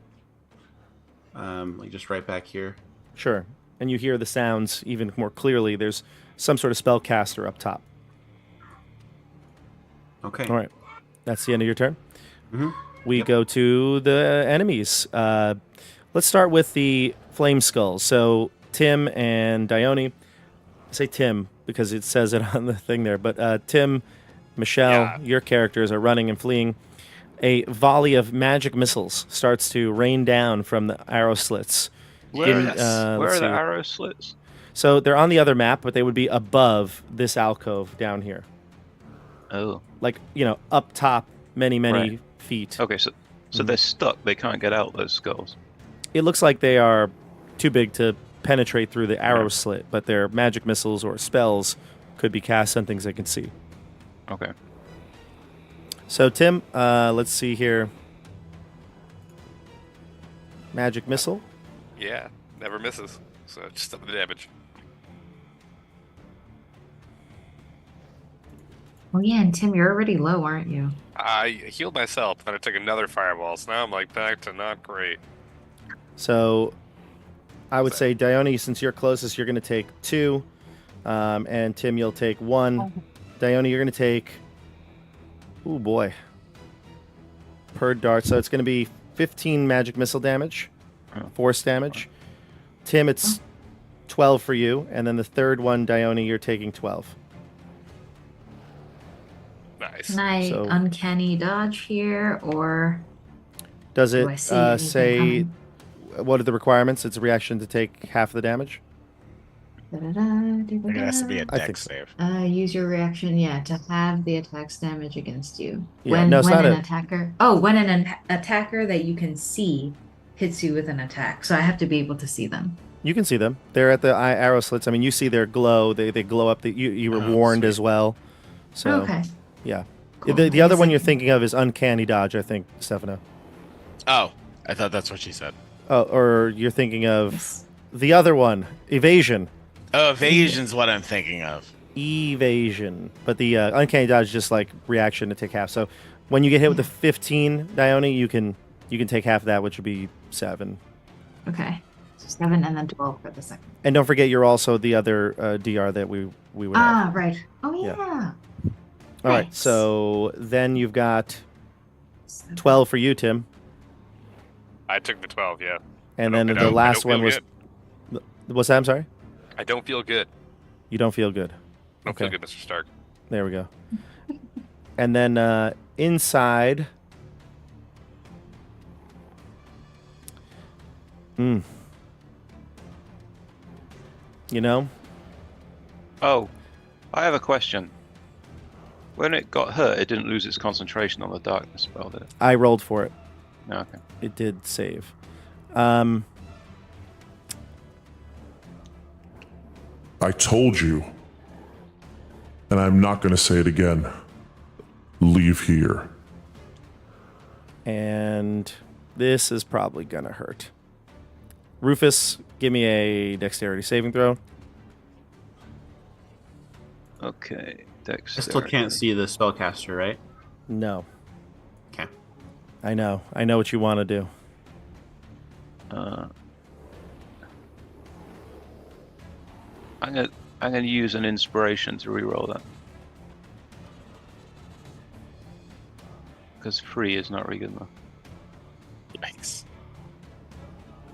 Like just right back here. Sure. And you hear the sounds even more clearly. There's some sort of spellcaster up top. Okay. All right. That's the end of your turn. Mm-hmm. We go to the enemies. Let's start with the flame skulls. So Tim and Dione. I say Tim because it says it on the thing there. But Tim, Michelle, your characters are running and fleeing. A volley of magic missiles starts to rain down from the arrow slits. Where let's are see. the arrow slits? So they're on the other map, but they would be above this alcove down here. Oh. Like, up top many Right. feet. Okay, so they're stuck. They can't get out, those skulls. It looks like they are too big to penetrate through the arrow slit, but their magic missiles or spells could be cast on things they can see. Okay. So, Tim, let's see here. Magic missile. Yeah, never misses. So just up the damage. Oh yeah, and Tim, you're already low, aren't you? I healed myself, then I took another fireball, so now I'm like back to not great. So, I would say, Dione, since you're closest, you're going to take 2. And Tim, you'll take 1. Dione, you're going to take... Oh, boy. Per dart. So, it's going to be 15 magic missile damage. Force damage. Tim, it's 12 for you. And then the third one, Dione, you're taking 12. Nice. Can I So- uncanny dodge here, or Does do it I see anything say... coming? What are the requirements? It's a reaction to take half the damage? It has to be a I dex think so. save. Use your reaction, to have the attack's damage against you. Yeah, when no, it's when not an a- attacker. Oh, when an attacker that you can see hits you with an attack, so I have to be able to see them. You can see them. They're at the arrow slits. I mean, you see their glow. They glow up. You were Oh, warned sweet. as well. So, Okay. yeah. Cool. The other one you're Amazing. thinking of is uncanny dodge, I think, Stefano. Oh, I thought that's what she said. Oh, or you're thinking of Yes. the other one, evasion. Oh, evasion's what I'm thinking of. Evasion. But the uncanny dodge is just like reaction to take half. So when you get hit with the 15, Dione, you can take half of that, which would be 7. Okay. So 7 and then 12 for the second. And don't forget, you're also the other DR that we would have. Ah, right. Oh yeah. All right. nice. So then you've got 12 for you, Tim. I took the 12, yeah. And I then don't- the I last don't one feel was... good. What's that? I'm sorry? I don't feel good. You don't feel good. I don't feel Okay. good, Mr. Stark. There we go. And then inside... You know? Oh, I have a question. When it got hurt, it didn't lose its concentration on the darkness spell, did it? I rolled for it. No, okay. It did save. I told you. And I'm not going to say it again. Leave here. And this is probably going to hurt. Rufus, give me a dexterity saving throw. Okay. I still can't see the spellcaster, right? No. Okay. I know. I know what you want to do. I'm gonna use an inspiration to reroll that. Because 3 is not really good enough. Yikes.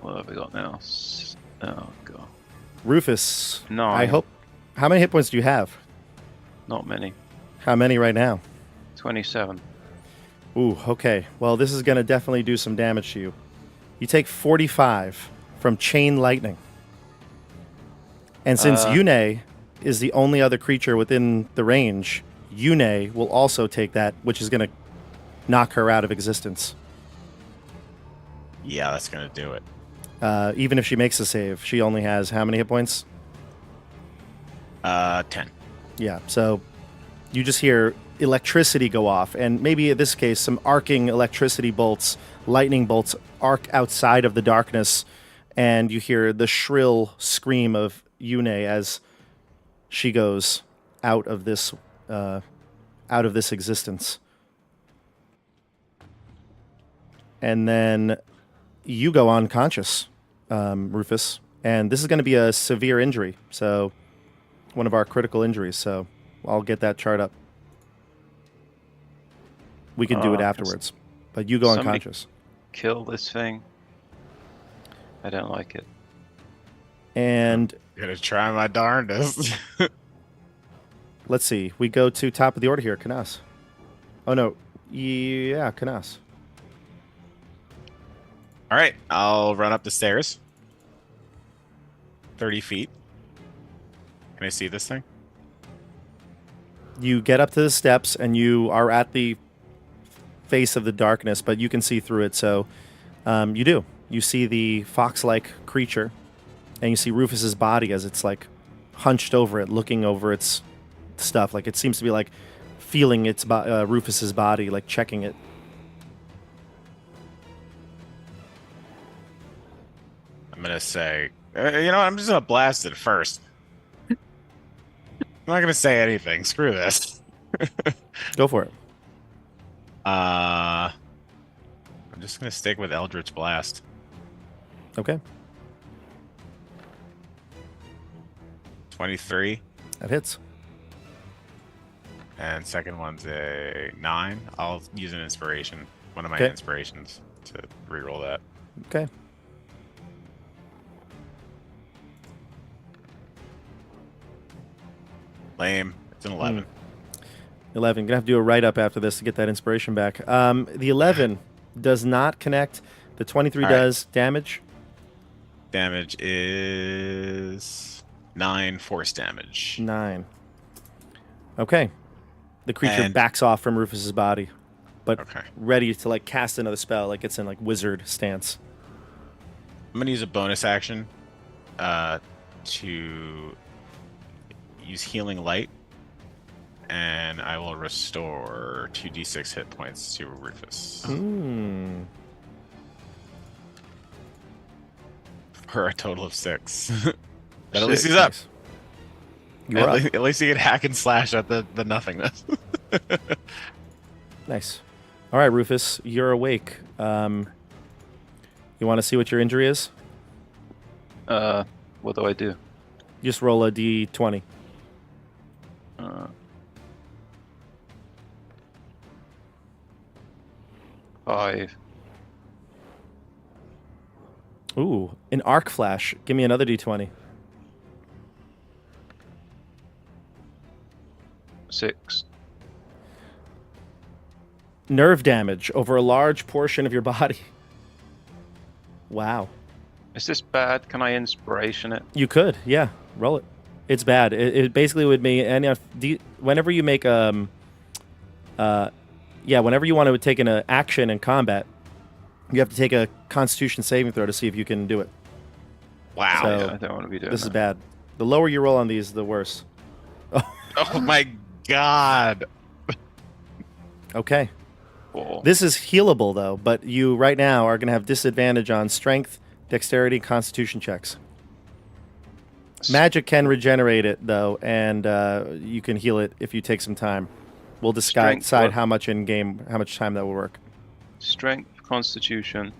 What have we got now? Oh god. Rufus, No. I hope... How many hit points do you have? Not many. How many right now? 27. Ooh, okay. Well, this is going to definitely do some damage to you. You take 45 from chain lightning. And since Yune is the only other creature within the range, Yune will also take that, which is going to knock her out of existence. Yeah, that's gonna do it. Even if she makes a save, she only has how many hit points? 10. Yeah, so you just hear electricity go off, and maybe in this case, some arcing electricity bolts, lightning bolts arc outside of the darkness, and you hear the shrill scream of Yune as she goes out of this existence. And then you go unconscious, Rufus, and this is going to be a severe injury, so one of our critical injuries, so I'll get that chart up. We can do it afterwards, but you go unconscious. Kill this thing. I don't like it. And Gonna try my darndest. let's see. We go to top of the order here, Canas. Oh no, yeah, Canas. All right, I'll run up the stairs. 30 feet. Can I see this thing? You get up to the steps, and you are at the face of the darkness, but you can see through it. So you do. You see the fox-like creature, and you see Rufus's body as it's like hunched over it, looking over its stuff. Like it seems to be like feeling its Rufus's body, like checking it. I'm gonna say, I'm just gonna blast it first. I'm not gonna say anything. Screw this. Go for it. I'm just gonna stick with Eldritch Blast. Okay. 23, That hits. and second one's a 9. I'll use an inspiration, one of my Okay. inspirations, to reroll that. Okay. Lame. It's an 11. 11. Gonna have to do a write-up after this to get that inspiration back. The 11 does not connect. The 23 All right. does damage. Damage is 9 force damage. 9. Okay. The creature And- backs off from Rufus's body, but Okay. ready to like cast another spell, like it's in like wizard stance. I'm gonna use a bonus action to use Healing Light, and I will restore 2d6 hit points to Rufus Hmm. for a total of 6. But at least he's up. Nice. You're up. At least he can hack and slash at the nothingness. Nice. All right, Rufus, you're awake. You want to see what your injury is? What do I do? Just roll a d20. Uh, 5. Ooh, an arc flash. Give me another d20. 6. Nerve damage over a large portion of your body. Wow. Is this bad? Can I inspiration it? You could, yeah. Roll it. It's bad. It basically would mean, and whenever you make whenever you want to take an action in combat, you have to take a Constitution saving throw to see if you can do it. Wow. So- Yeah, I don't want to be doing This that. is bad. The lower you roll on these, the worse. Oh my god. Okay. 4. This is healable though, but you right now are going to have disadvantage on strength, dexterity, Constitution checks. Magic can regenerate it though, and you can heal it if you take some time. We'll decide Strength, how much in game, how much time that will work. Strength, Constitution,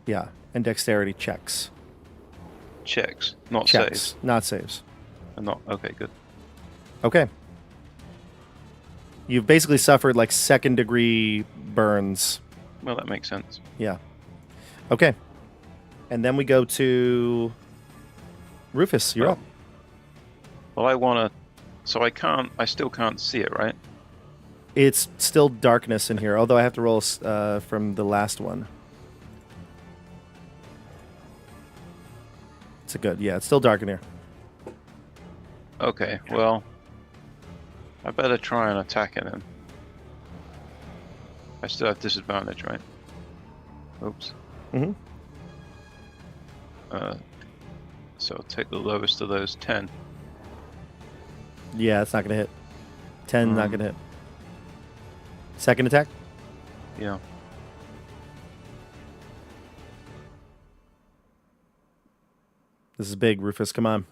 Yeah, and dexterity checks. checks, not Checks, saves. not saves. And not okay, good. Okay. You've basically suffered like second degree burns. Well, that makes sense. Yeah. Okay. And then we go to Rufus. You're up. Well, I want to. So I still can't see it, right? It's still darkness in here, although I have to roll from the last one. It's a good. Yeah, it's still dark in here. Okay, well, I better try and attack it then. I still have disadvantage, right? Oops. Mm-hmm. So I'll take the lowest of those 10. Yeah, it's not gonna hit. 10 not gonna hit. Second attack. Yeah. This is big, Rufus. Come on.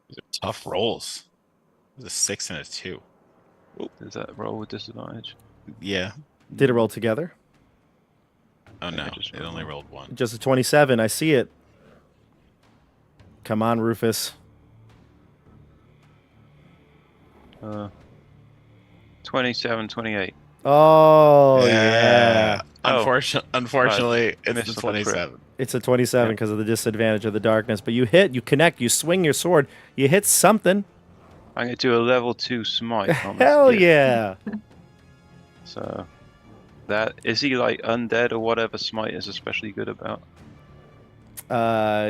These are tough rolls. There's a 6 and a 2. Does that roll with disadvantage? Yeah. Did it roll together? Oh no, just it only rolled 1. Just a 27. I see it. Come on, Rufus. 27, 28. Oh, yeah. Unfortunately, it's Missed the on the crit. 27. It's a 27 because of the disadvantage of the darkness. But you hit, you connect, you swing your sword, you hit something. I'm going to do a level 2 smite on this Hell kid. yeah. So, that is he like undead or whatever smite is especially good about?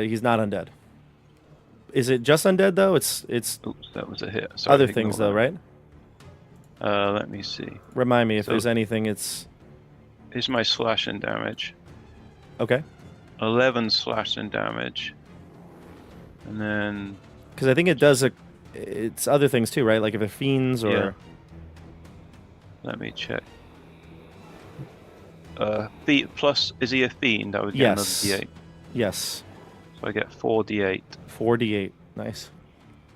He's not undead. Is it just undead, though? It's Oops, that was a hit. Sorry, other ignore things, though, that. right? Let me see. Remind me if So- there's anything it's... Here's my slashing damage. Okay. 11 slashing damage. And then Because I think it does... It's other things, too, right? Like if they're fiends or... Yeah. let me check. Plus, is he a fiend? I would get Yes. another D8. Yes. So I get 4d8. 4d8. Nice.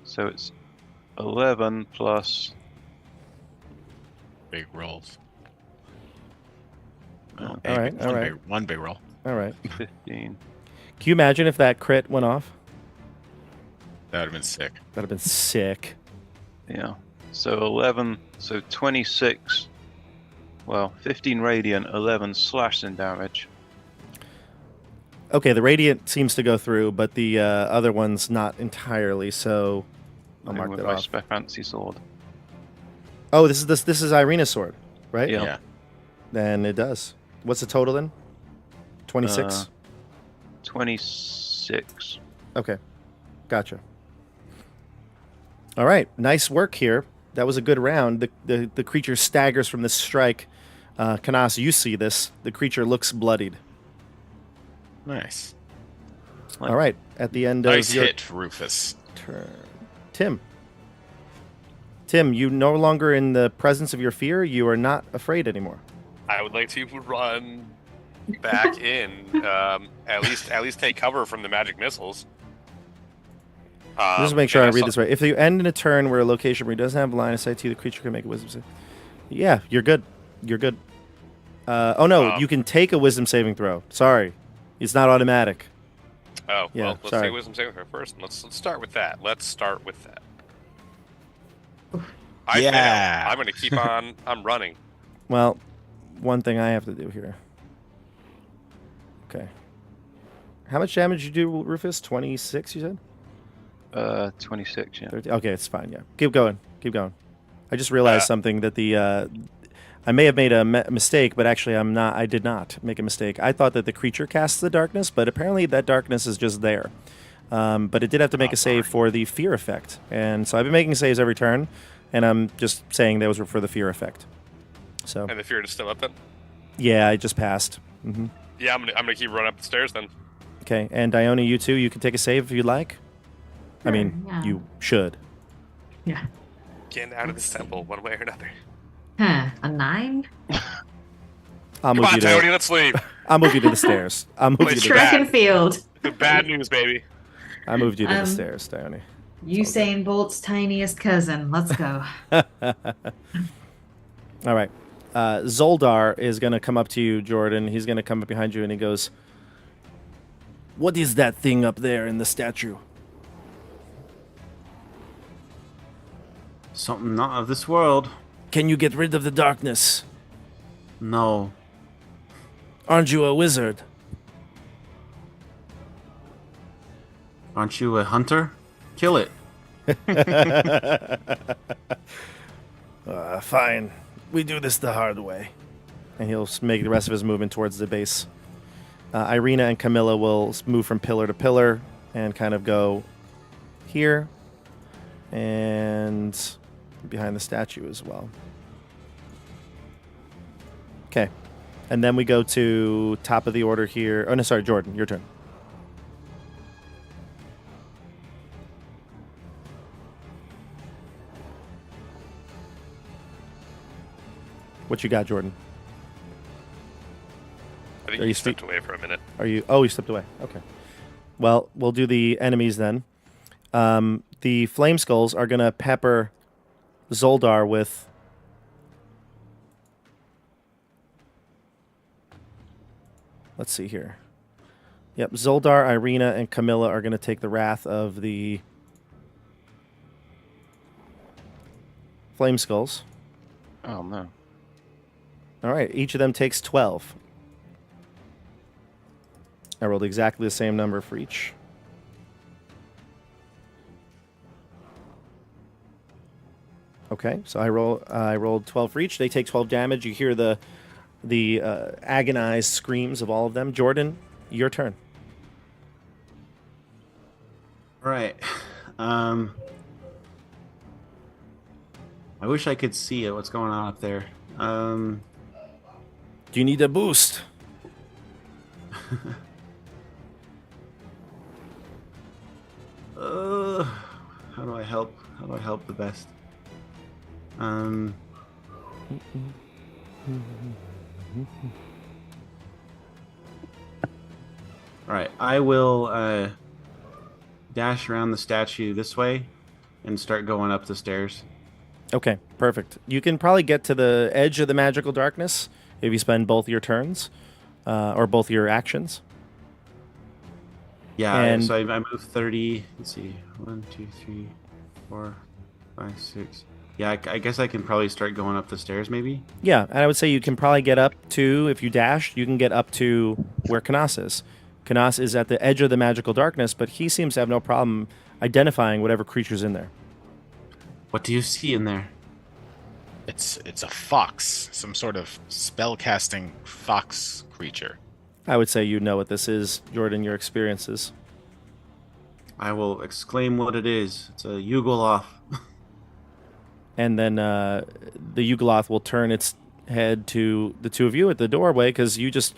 So it's 11 plus. Big rolls. Oh, all right, all right. One big roll. All right. 15. Can you imagine if that crit went off? That would have been sick. That'd have been sick. Yeah. So 11. So 26. Well, 15 radiant, 11 slashing damage. Okay, the radiant seems to go through, but the other one's not entirely. So I'll mark with that my off. fancy sword. Oh, this is Irina's sword, right? Yeah. Then it does. What's the total then? 26. 26. Okay, gotcha. All right, nice work here. That was a good round. The creature staggers from this strike. Canas, you see this. The creature looks bloodied. Nice. All right, at the end Nice of your hit, Rufus. turn. Tim, you no longer in the presence of your fear. You are not afraid anymore. I would like to run back in. At least take cover from the magic missiles. Just to make sure I and read saw- this right. If you end in a turn where a location where he doesn't have line of sight to you, the creature can make a wisdom save. Yeah, you're good. You're good. Oh no, you can take a wisdom saving throw. Sorry, it's not automatic. Oh, Yeah, well, let's sorry. take wisdom saving throw first. Let's start with that. I Yeah. fail. I'm going to keep on. I'm running. Well, one thing I have to do here. Okay. How much damage you do, Rufus? 26, you said? 26, yeah. 30? Okay, it's fine. Yeah, keep going. Keep going. I just realized something that the I may have made a mistake, but actually I'm not. I did not make a mistake. I thought that the creature casts the darkness, but apparently that darkness is just there. But it did have to make a save for the fear effect, and so I've been making saves every turn, and I'm just saying those were for the fear effect. So And the fear is still up then? yeah, I just passed. Hmm. Yeah, I'm gonna keep running up the stairs then. Okay, and Dione, you too. You can take a save if you'd like. I mean, yeah. you should. Yeah. Getting out of this temple one way or another. Huh, a 9? I'll Come move on, you Tony, to. let's leave. I'll move you to the stairs. I'll move you to the. Track Track and field. The bad news, baby. I moved you to the Um, stairs, Dione. Usain Bolt's tiniest cousin. Let's go. All right. Zoldar is going to come up to you, Jordan. He's going to come up behind you and he goes, "What is that thing up there in the statue?" Something not of this world. Can you get rid of the darkness? No. Aren't you a wizard? Aren't you a hunter? Kill it. Fine. We do this the hard way. And he'll make the rest of his movement towards the base. Irina and Camilla will move from pillar to pillar and kind of go here and behind the statue as well. Okay. And then we go to top of the order here. Oh, no, sorry, Jordan, your turn. What you got, Jordan? I think Are you you stepped away for a minute. Are you? Oh, you stepped away. Okay. Well, we'll do the enemies then. The Flame Skulls are going to pepper Zoldar with... Let's see here. Yep, Zoldar, Irina, and Camilla are going to take the wrath of the Flame Skulls. Oh no. All right, each of them takes 12. I rolled exactly the same number for each. Okay, so I rolled 12 for each. They take 12 damage. You hear the agonized screams of all of them. Jordan, your turn. All right. I wish I could see it. What's going on up there? Do you need a boost? How do I help? How do I help the best? All right, I will dash around the statue this way and start going up the stairs. Okay, perfect. You can probably get to the edge of the magical darkness if you spend both your turns or both your actions. Yeah, And- so I move 30. Let's see. 1, 2, 3, 4, 5, 6. Yeah, I guess I can probably start going up the stairs, maybe. Yeah, and I would say you can probably get up to, if you dash, you can get up to where Canas is. Canas is at the edge of the magical darkness, but he seems to have no problem identifying whatever creature's in there. What do you see in there? It's a fox, some sort of spell-casting fox creature. I would say you know what this is, Jordan, your experiences. I will exclaim what it is. It's a yugoloth. And then the yugoloth will turn its head to the two of you at the doorway because you just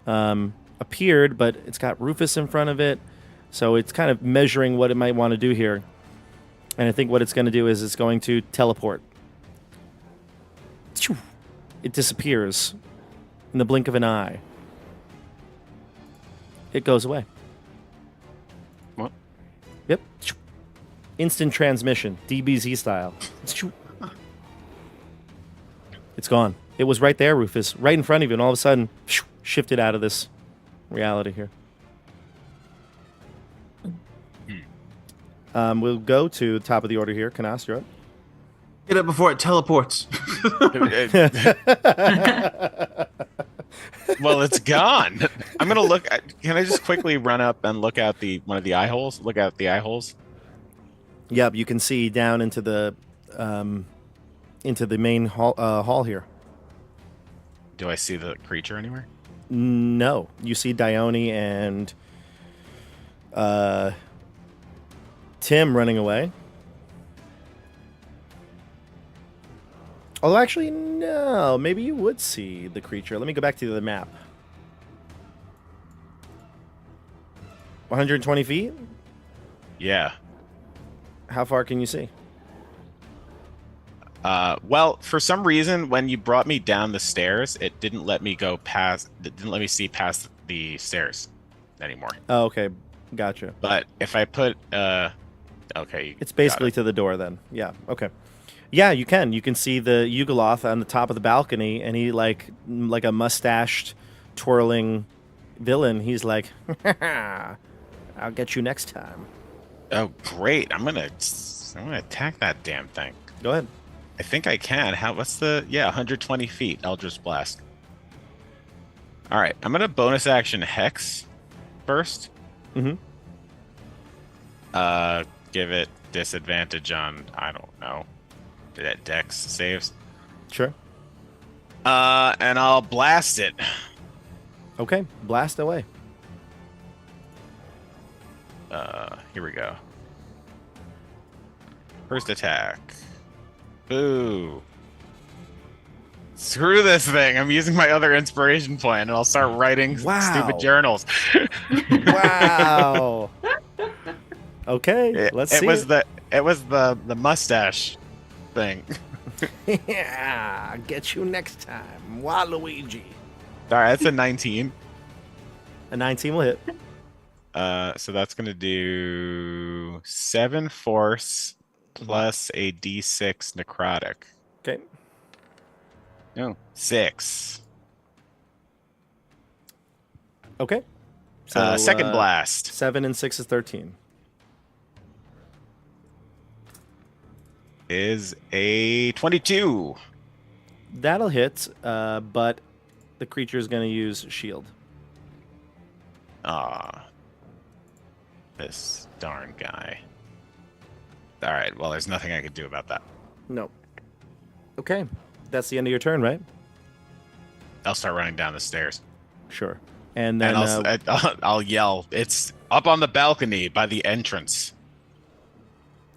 appeared, but it's got Rufus in front of it. So it's kind of measuring what it might want to do here. And I think what it's going to do is it's going to teleport. It disappears in the blink of an eye. It goes away. What? Yep. Instant transmission, DBZ style. It's gone. It was right there, Rufus, right in front of you, and all of a sudden, shifted out of this reality here. We'll go to the top of the order here. Canas, you're up. Get it before it teleports. Well, it's gone. I'm gonna look. Can I just quickly run up and look out one of the eye holes? Look out the eye holes. Yep, you can see down into the main hall here. Do I see the creature anywhere? No, you see Dione and Tim running away. Although actually, no, maybe you would see the creature. Let me go back to the map. 120 feet? Yeah. How far can you see? Well, for some reason, when you brought me down the stairs, it didn't let me go past. It didn't let me see past the stairs anymore. Oh, okay, gotcha. But if I put, okay, It's basically to the door then. Yeah, okay. Yeah, you can. You can see the yugoloth on the top of the balcony, and he like a mustached, twirling villain. He's like, "I'll get you next time." Oh, great! I'm gonna attack that damn thing. Go ahead. I think I can. What's the 120 feet Eldritch Blast. All right, I'm gonna bonus action Hex first. Mm-hmm. Give it disadvantage on, I don't know, Dex saves. Sure. And I'll blast it. Okay, blast away. Here we go. First attack. Boo. Screw this thing. I'm using my other inspiration point, and I'll start writing Wow. stupid journals. Wow. Okay, let's see. It was the mustache thing. Yeah, get you next time, Waluigi. All right, that's a 19. A 19 will hit. So that's gonna do 7 force plus a d6 necrotic. Okay. No. 6. Okay. So Second blast 7 and 6 is 13. is a 22. That'll hit, but the creature is going to use shield. This darn guy. All right, well, there's nothing I could do about that. No. Okay. That's the end of your turn, right? I'll start running down the stairs. Sure. And then And I'll yell, it's up on the balcony by the entrance.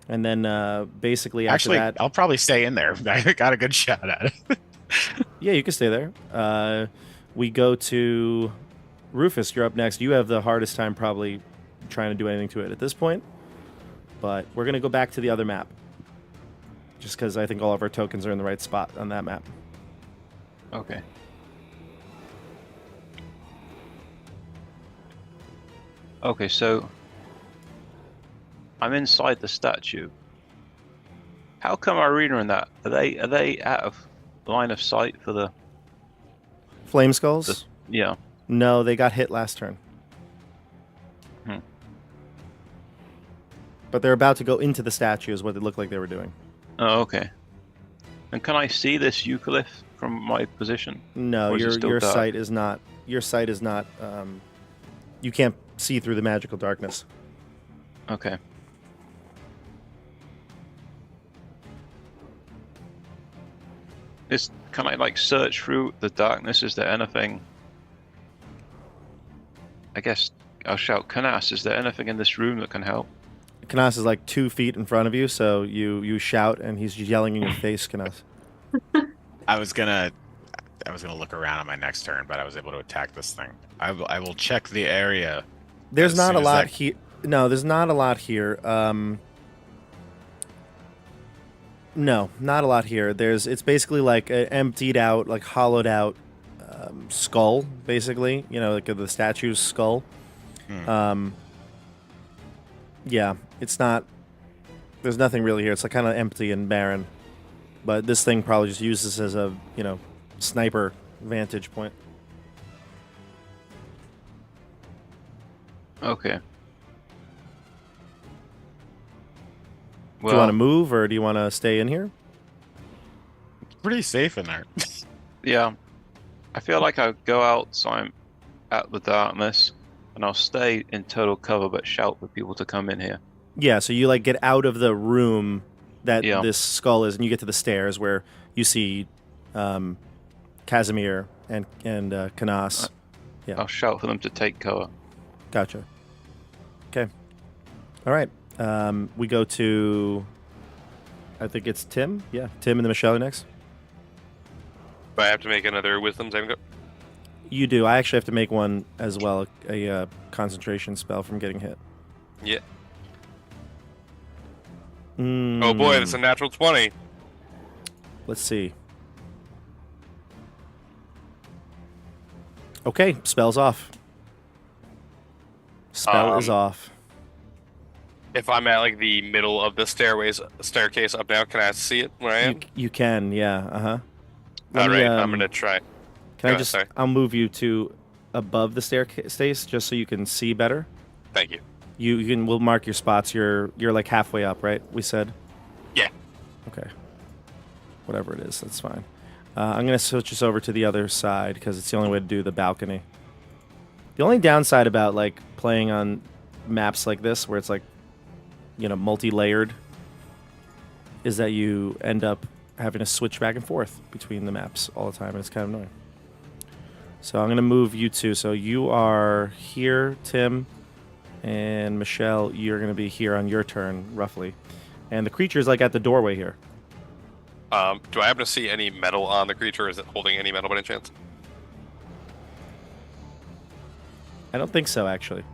and then basically after Actually, that, I'll probably stay in there. I got a good shot at it. yeah, you can stay there. We go to Rufus. You're up next. You have the hardest time probably trying to do anything to it at this point. But we're going to go back to the other map. Just because I think all of our tokens are in the right spot on that map. Okay. Okay, so I'm inside the statue. How come our arena and that are they out of line of sight for the? Flame Skulls? Yeah. No, they got hit last turn. But they're about to go into the statue is what it looked like they were doing. Oh, okay. And can I see this yugoloth from my position? No, Or is it still your dark? sight is not. Your sight is not. You can't see through the magical darkness. Okay. Can I like search through the darkness? Is there anything? I guess I'll shout, Canas, is there anything in this room that can help? Canas is like 2 feet in front of you, so you shout and he's yelling in your face, Canas. I was gonna look around on my next turn, but I was able to attack this thing. I will check the area. There's As not soon a as lot that- here. No, there's not a lot here. No, not a lot here. It's basically like an emptied out, like hollowed out skull, basically. You know, like the statue's skull. Yeah, it's not. There's nothing really here. It's like kind of empty and barren. But this thing probably just uses as a sniper vantage point. Okay. Do you want to move or do you want to stay in here? It's pretty safe in there. Yeah. I feel like I'll go out so I'm out the darkness, and I'll stay in total cover but shout for people to come in here. Yeah, so you like get out of the room that Yeah. this skull is, and you get to the stairs where you see Casimir and Canas. Yeah. I'll shout for them to take cover. Gotcha. Okay. All right. We go to, I think it's Tim. Yeah, Tim and the Michelle next. Do I have to make another wisdom saving throw? You do. I actually have to make one as well, a concentration spell from getting hit. Yeah. Oh boy, that's a natural 20. Let's see. Okay, spell's off. Spell is off. If I'm at like the middle of the staircase up now, can I see it where I am? You can, yeah. Uh-huh. All right, I'm gonna try. Can I Go just? ahead, sorry. I'll move you to above the staircase just so you can see better. Thank you. You can. We'll mark your spots. You're like halfway up, right? We said. Yeah. Okay. Whatever it is, that's fine. I'm gonna switch us over to the other side because it's the only way to do the balcony. The only downside about like playing on maps like this, where it's like, multi-layered, is that you end up having to switch back and forth between the maps all the time, and it's kind of annoying. So I'm going to move you two. So you are here, Tim, and Michelle, you're going to be here on your turn, roughly. And the creature's like at the doorway here. Do I happen to see any metal on the creature? Is it holding any metal by any chance? I don't think so, actually.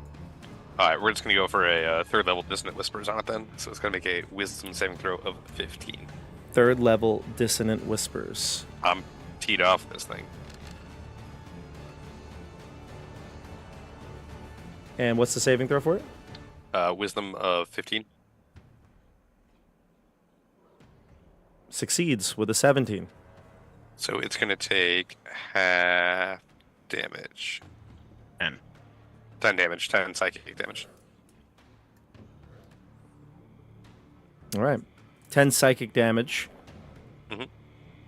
All right, we're just going to go for a third level Dissonant Whispers on it then. So it's going to make a Wisdom saving throw of 15. Third level Dissonant Whispers. I'm teed off this thing. And what's the saving throw for it? Wisdom of 15. Succeeds with a 17. So it's going to take half damage. 10 damage, 10 psychic damage. All right. 10 psychic damage. Mhm.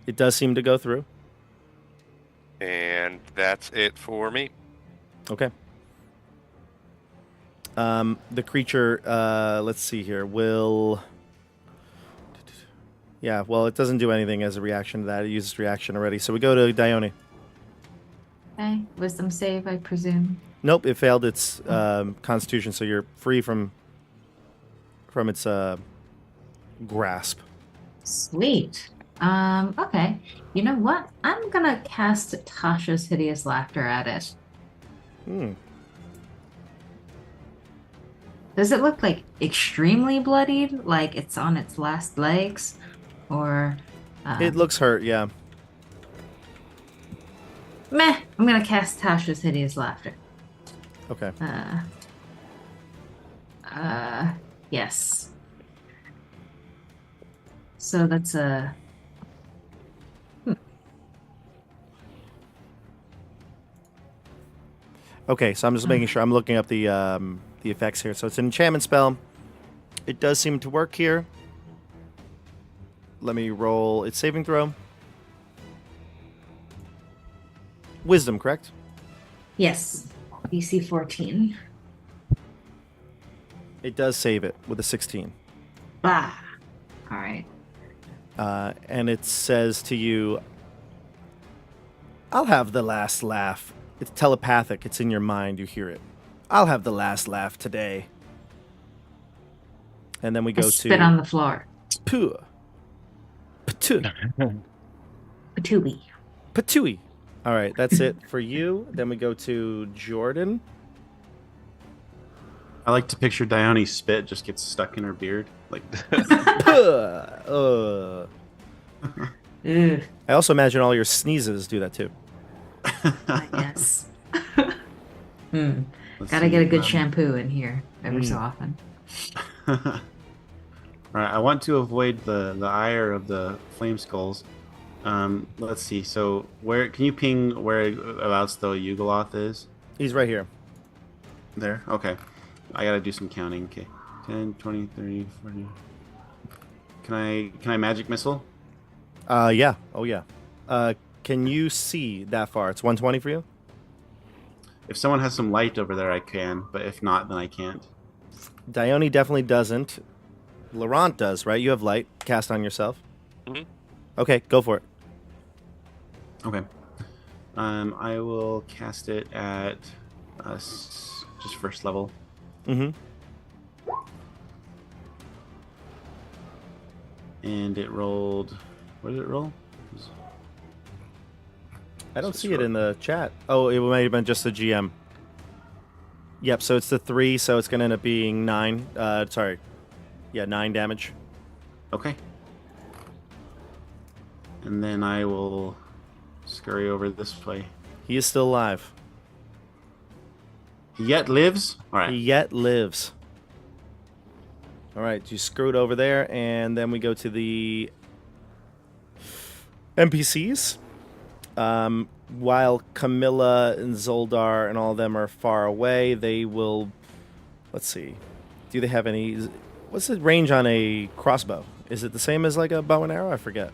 It does seem to go through. And that's it for me. Okay. The creature, let's see here, will... Yeah, well, it doesn't do anything as a reaction to that. It uses reaction already. So we go to Dione. Okay, wisdom save, I presume. Nope, it failed its constitution, so you're free from its grasp. Sweet. Okay. You know what? I'm gonna cast Tasha's Hideous Laughter at it. Does it look like extremely bloodied? Like it's on its last legs? Or It looks hurt, yeah. meh, I'm gonna cast Tasha's Hideous Laughter. Okay. Yes. So that's a... Okay, so I'm just making sure I'm looking up the effects here. So it's an enchantment spell. It does seem to work here. Let me roll its saving throw. Wisdom, correct? Yes. DC 14. It does save it with a 16. Bah. All right. And it says to you, I'll have the last laugh. It's telepathic. It's in your mind. You hear it. I'll have the last laugh today. And then we go to... Spit on the floor. Pooh. Patooey. Patooey. All right, that's it for you. Then we go to Jordan. I like to picture Dione's spit just gets stuck in her beard. Like, Ugh. I also imagine all your sneezes do that too. Yes. let's Gotta see, get a good shampoo in here every so Mm. often. All right, I want to avoid the ire of the flame skulls. Let's see. So, where can you ping whereabouts the yugoloth is? He's right here. There. Okay. I gotta do some counting. Okay. 10, 20, 30, 40. Can I magic missile? Yeah. Oh yeah. Can you see that far? It's 120 for you? If someone has some light over there, I can. But if not, then I can't. Dione definitely doesn't. Laurent does, right? You have light cast on yourself. Mhm. Okay, go for it. Okay. I will cast it at just first level. Mm-hmm. And it rolled. What did it roll? I don't So see it in the chat. Oh, it might have been just the GM. Yep, so it's the 3, so it's going to end up being 9. Sorry. Yeah, 9 damage. Okay. And then I will scurry over this way. He is still alive. He yet lives? All He right. yet lives. All right, you screwed over there, and then we go to the NPCs. While Camilla and Zoldar and all of them are far away, they will... Let's see. Do they have any... What's the range on a crossbow? Is it the same as like a bow and arrow? I forget.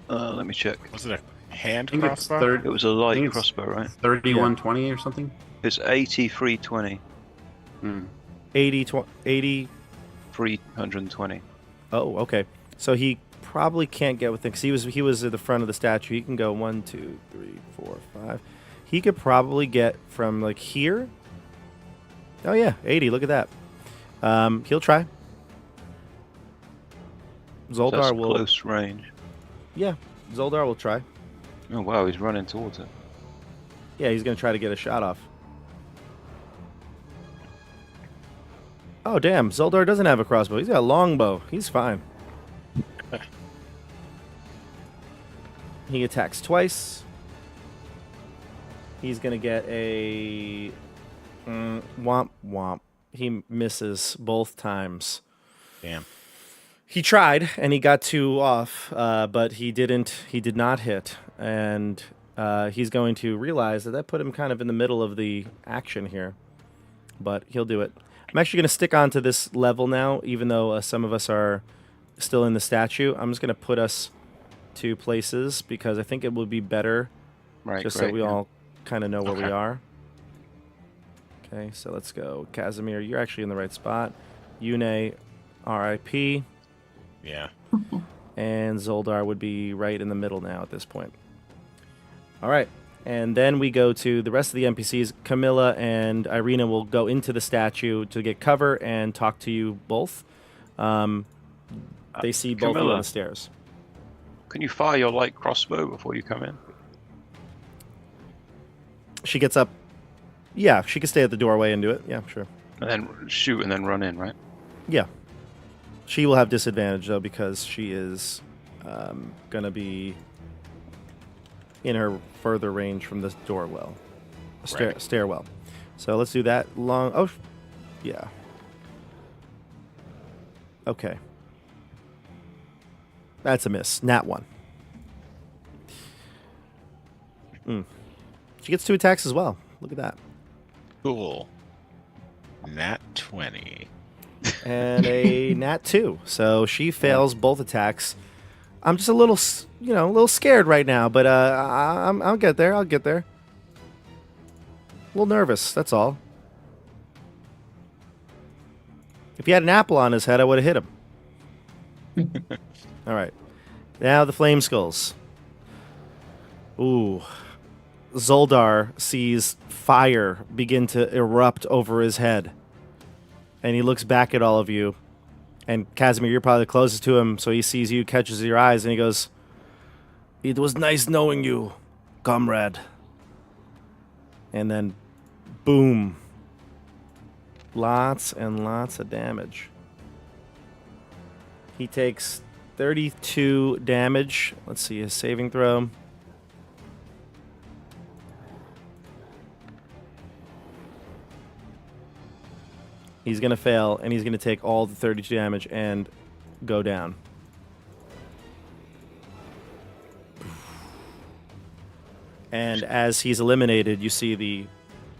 Let me check. Was it a hand I think it's crossbow? It was a I light think it's crossbow, right? 3120 or something? It's 8320. 80, 80... 320. Oh, okay. So he probably can't get within... Because he was at the front of the statue. He can go 1, 2, 3, 4, 5. He could probably get from like here. Oh, yeah. 80. Look at that. He'll try. Zoldar That's will. close range. Yeah, Zoldar will try. Oh wow, he's running towards it. Yeah, he's gonna try to get a shot off. Oh damn, Zoldar doesn't have a crossbow. He's got a longbow. He's fine. He attacks twice. He's gonna get a womp womp. He misses both times. Damn. He tried and he got 2 off, but he didn't. He did not hit, and he's going to realize that put him kind of in the middle of the action here. But he'll do it. I'm actually going to stick on to this level now, even though some of us are still in the statue. I'm just going to put us 2 places because I think it would be better, Right, just great, so we all kind of know where we Okay. are. Okay, so let's go. Casimir, you're actually in the right spot. Yune, R.I.P. Yeah. And Zoldar would be right in the middle now at this point. All right. And then we go to the rest of the NPCs. Camilla and Irina will go into the statue to get cover and talk to you both. They see both of you Camilla. on the stairs. Can you fire your light crossbow before you come in? She gets up. Yeah, she can stay at the doorway and do it. Yeah, sure. And then shoot and then run in, right? Yeah. She will have disadvantage, though, because she is going to be in her further range from this doorwell. Stairwell. So let's do that. Yeah. Okay. That's a miss. Nat 1. She gets 2 attacks as well. Look at that. Cool. Nat 20. And a nat 2. So she fails both attacks. I'm just a little, a little scared right now, but I'll get there. I'll get there. A little nervous, that's all. If he had an apple on his head, I would have hit him. All right. Now the flame skulls. Ooh. Zoldar sees fire begin to erupt over his head. And he looks back at all of you. And Casimir, you're probably the closest to him, so he sees you, catches your eyes, and he goes, "It was nice knowing you, comrade." And then, boom. Lots and lots of damage. He takes 32 damage. Let's see, his saving throw. He's going to fail, and he's going to take all the 32 damage and go down. And as he's eliminated, you see the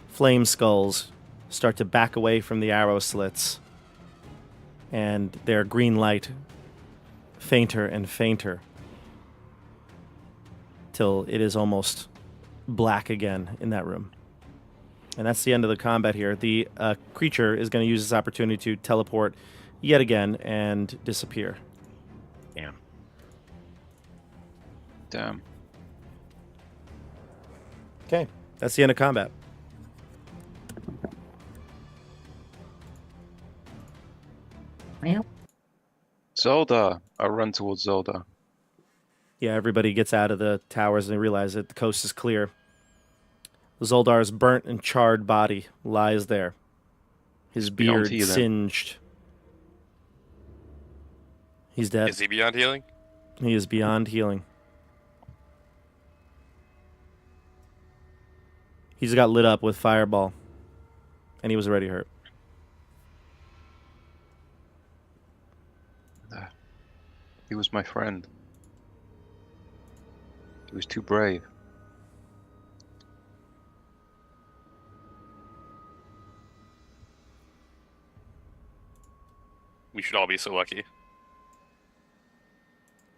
flame skulls start to back away from the arrow slits, and their green light fainter and fainter till it is almost black again in that room. And that's the end of the combat here. The creature is going to use this opportunity to teleport yet again and disappear. Damn. Damn. Okay, that's the end of combat. Well, Zelda. I run towards Zelda. Yeah, everybody gets out of the towers and they realize that the coast is clear. Zoldar's burnt and charred body lies there. His beyond beard healing. singed. He's dead. Is he beyond healing? He is beyond healing. He just got lit up with fireball. And he was already hurt. He was my friend. He was too brave. We should all be so lucky.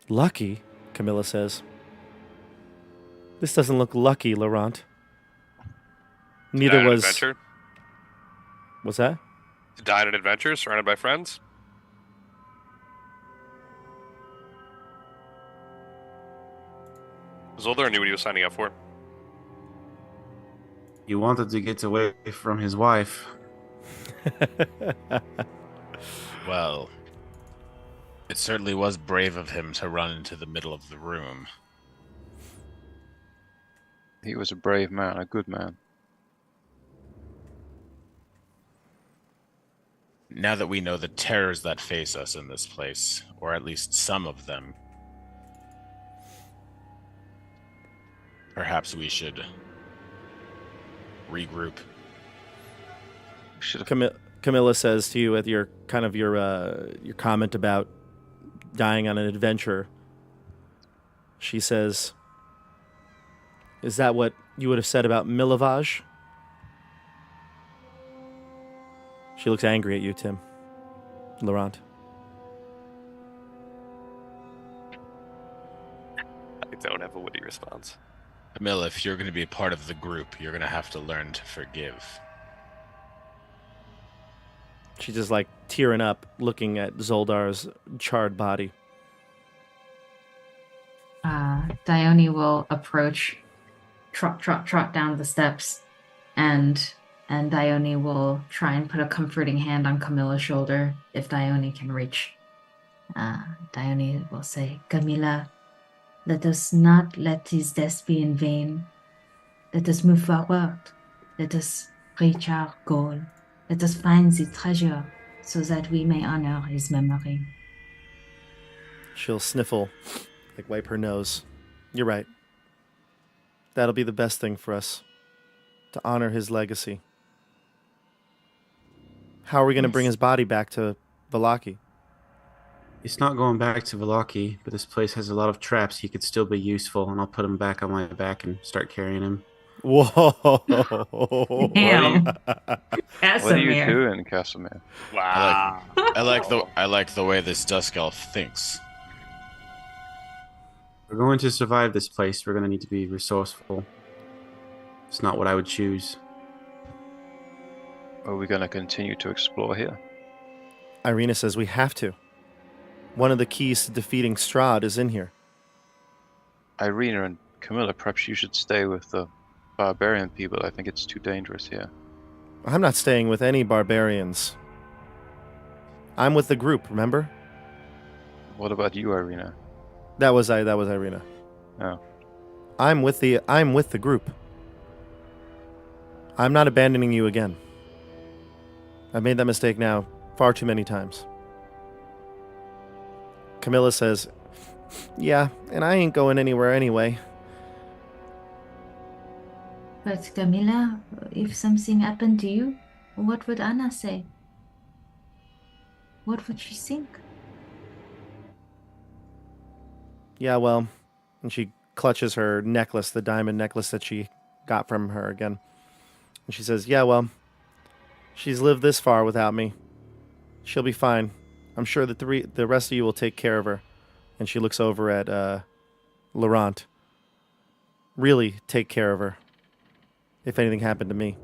Lucky, Camilla says. This doesn't look lucky, Laurent. Neither Die on an was... adventure. What's that? To die on an adventure, surrounded by friends. Zoldar knew what he was signing up for. He wanted to get away from his wife. Well, It certainly was brave of him to run into the middle of the room. He was a brave man, a good man. Now that we know the terrors that face us in this place, or at least some of them, perhaps we should regroup. Camilla says to you at your comment about dying on an adventure. She says, "Is that what you would have said about Milavage?" She looks angry at you, Tim. Laurent. I don't have a witty response. Camilla, if you're going to be a part of the group, you're going to have to learn to forgive. She's just like tearing up, looking at Zoldar's charred body. Dione will approach, trot down the steps, and Dione will try and put a comforting hand on Camilla's shoulder if Dione can reach. Dione will say, "Camilla, let us not let his death be in vain. Let us move forward. Let us reach our goal. Let us find the treasure so that we may honor his memory." She'll sniffle, like wipe her nose. You're right. That'll be the best thing for us, to honor his legacy. How are we going to bring his body back to Vallaki? It's not going back to Vallaki, but this place has a lot of traps. He could still be useful, and I'll put him back on my back and start carrying him. Whoa! Damn. What are you Casimir. doing, Casimir? Wow. I like the way this Dusk Elf thinks. We're going to survive this place. We're going to need to be resourceful. It's not what I would choose. Are we going to continue to explore here? Irina says we have to. One of the keys to defeating Strahd is in here. Irina and Camilla, perhaps you should stay with the barbarian people. I think it's too dangerous here. I'm not staying with any barbarians. I'm with the group, remember? What about you, Irina? That was Irina. Oh. I'm with the group. I'm not abandoning you again. I've made that mistake now far too many times. Camilla says, "Yeah, and I ain't going anywhere anyway." But Camilla, if something happened to you, what would Anna say? What would she think? Yeah, well, and she clutches her necklace, the diamond necklace that she got from her again. And she says, "Yeah, well, she's lived this far without me. She'll be fine. I'm sure that the rest of you will take care of her." And she looks over at Laurent. "Really take care of her, if anything happened to me."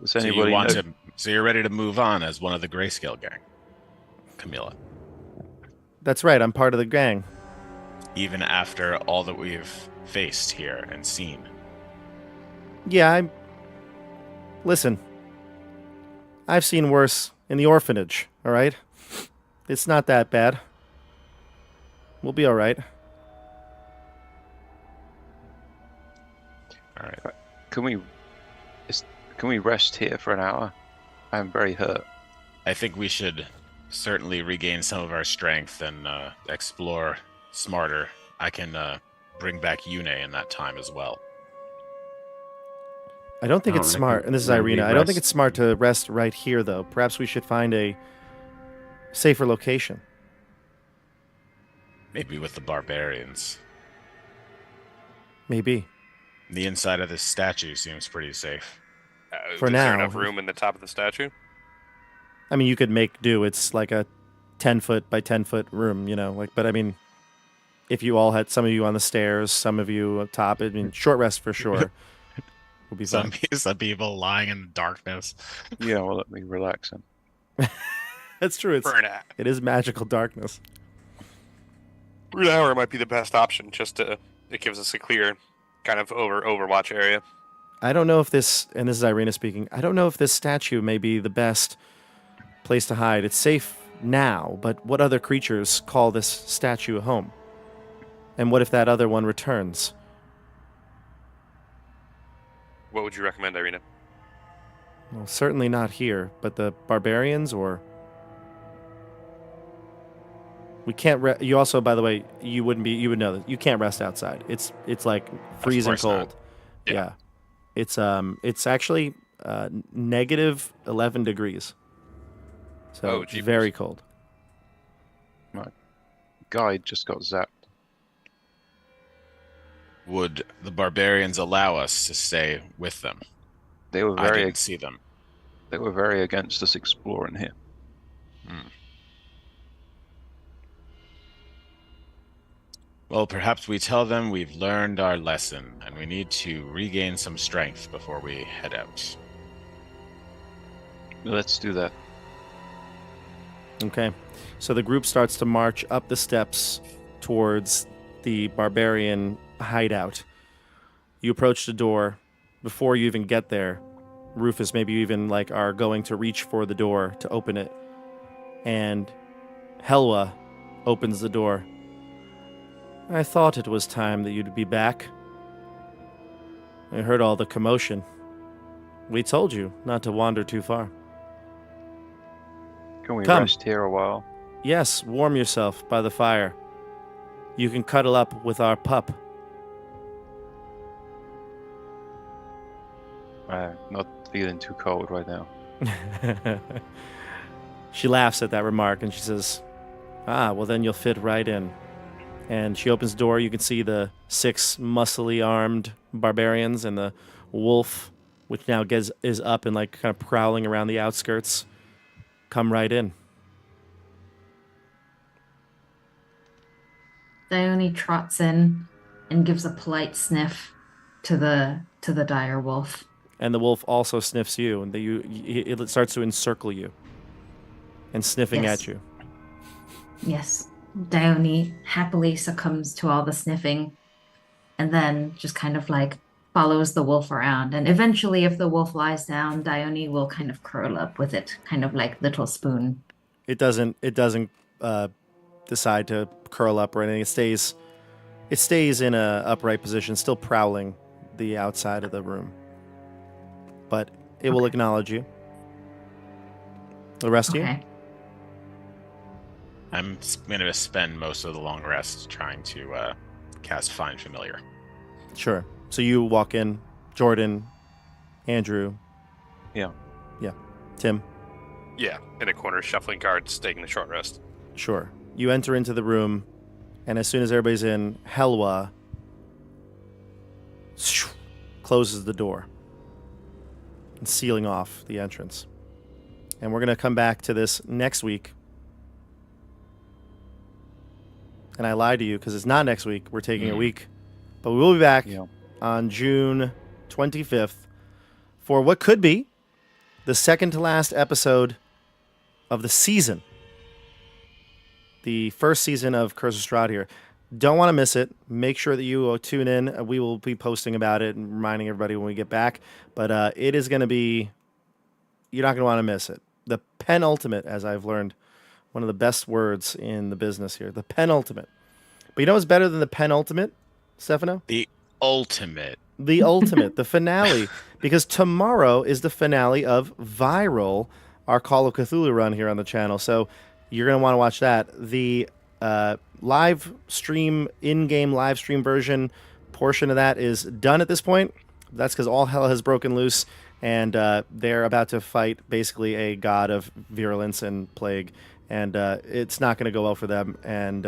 Does So anybody know? so you're ready to move on as one of the Grayscale gang, Camilla, That's right, I'm part of the gang. even after all that we've faced here and seen. Yeah, Listen, I've seen worse in the orphanage, all right? It's not that bad. We'll be all right. All right. Can we rest here for an hour? I'm very hurt. I think we should certainly regain some of our strength and explore smarter. I can bring back Yune in that time as well. I don't think I it's don't smart, reckon and this is we're gonna Irina. be I don't think rest. it's smart to rest right here, though. Perhaps we should find a safer location. Maybe with the barbarians. Maybe. The inside of this statue seems pretty safe. For is now. there enough room in the top of the statue? I mean, you could make do. It's like a 10-foot by 10-foot room, you know. But I mean, if you all had some of you on the stairs, some of you up top, I mean, short rest for sure would be fun. Some people lying in the darkness. Yeah, well, let me relax then. That's true. For an hour. It is magical darkness. For an hour might be the best option. It gives us a clear kind of overwatch area. I don't know if this, and this is Irina speaking, I don't know if this statue may be the best place to hide. It's safe now, but what other creatures call this statue a home? And what if that other one returns? What would you recommend, Irina? Well, certainly not here, but the barbarians or... We can't. You also, by the way, you would know that you can't rest outside. It's like freezing course not. cold. Yeah. It's actually negative 11 degrees. So Oh, it's jeepers. very cold. Guide just got zapped. Would the barbarians allow us to stay with them? They were I very didn't see them. they were very against us exploring here. Well, perhaps we tell them we've learned our lesson and we need to regain some strength before we head out. Let's do that. Okay. So the group starts to march up the steps towards the barbarian hideout. You approach the door. Before you even get there, Rufus, maybe you even are going to reach for the door to open it. And Helwa opens the door. I thought it was time that you'd be back. I heard all the commotion. We told you not to wander too far. Can we Come. rest here a while? Yes, warm yourself by the fire. You can cuddle up with our pup. Not feeling too cold right now. She laughs at that remark and she says, well then you'll fit right in. And she opens the door. You can see the 6 muscly armed barbarians and the wolf, which now is up and kind of prowling around the outskirts, come right in. Dione trots in and gives a polite sniff to the dire wolf. And the wolf also sniffs you, and it starts to encircle you and sniffing Yes. at you. Yes. Dione happily succumbs to all the sniffing and then just kind of follows the wolf around. And eventually, if the wolf lies down, Dione will kind of curl up with it, kind of like Little Spoon. It doesn't decide to curl up or anything. It stays in a upright position, still prowling the outside of the room. But it will acknowledge you. The rest of you? Okay. I'm going to spend most of the long rest trying to cast Find Familiar. Sure. So you walk in, Jordan, Andrew. Yeah. Yeah. Tim. Yeah, in a corner, shuffling cards, taking the short rest. Sure. You enter into the room, and as soon as everybody's in, Helwa closes the door, sealing off the entrance. And we're going to come back to this next week. And I lied to you because it's not next week. We're taking a week. But we will be back on June 25th for what could be the second to last episode of the season. The first season of Curse of Strahd here. Don't want to miss it. Make sure that you tune in. We will be posting about it and reminding everybody when we get back. But it is going to be... You're not going to want to miss it. The penultimate, as I've learned. One of the best words in the business here. The penultimate. But you know what's better than the penultimate, Stefano? The ultimate. The ultimate. The finale. Because tomorrow is the finale of Viral, our Call of Cthulhu run here on the channel. So you're going to want to watch that. The live stream, in-game live stream version portion of that is done at this point. That's because all hell has broken loose. And they're about to fight basically a god of virulence and plague. And it's not going to go well for them. And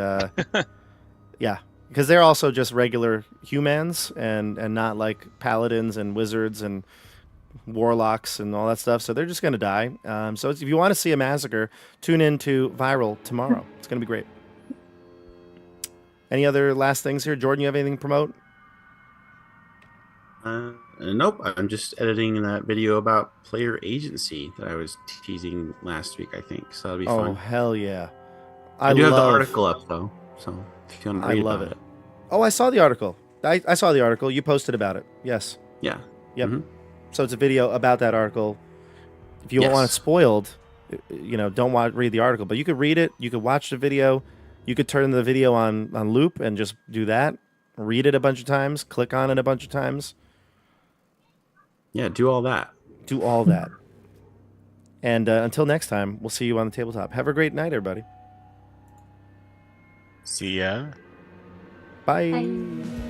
yeah, because they're also just regular humans and not like paladins and wizards and warlocks and all that stuff. So they're just going to die. So if you want to see a massacre, tune in to Viral tomorrow. It's going to be great. Any other last things here? Jordan, you have anything to promote? Nope. I'm just editing that video about player agency that I was teasing last week, I think. So that'll be fun. Oh, hell yeah. I do have the article up, though. So if you want to read I love about it. Oh, I saw the article. I saw the article. You posted about it. Yes. Yeah. Yep. Mhm. So it's a video about that article. If you don't want it Yes. spoiled, don't read the article, but you could read it. You could watch the video. You could turn the video on loop and just do that. Read it a bunch of times. Click on it a bunch of times. Yeah, do all that. Do all that. And until next time, we'll see you on the tabletop. Have a great night, everybody. See ya. Bye. Bye.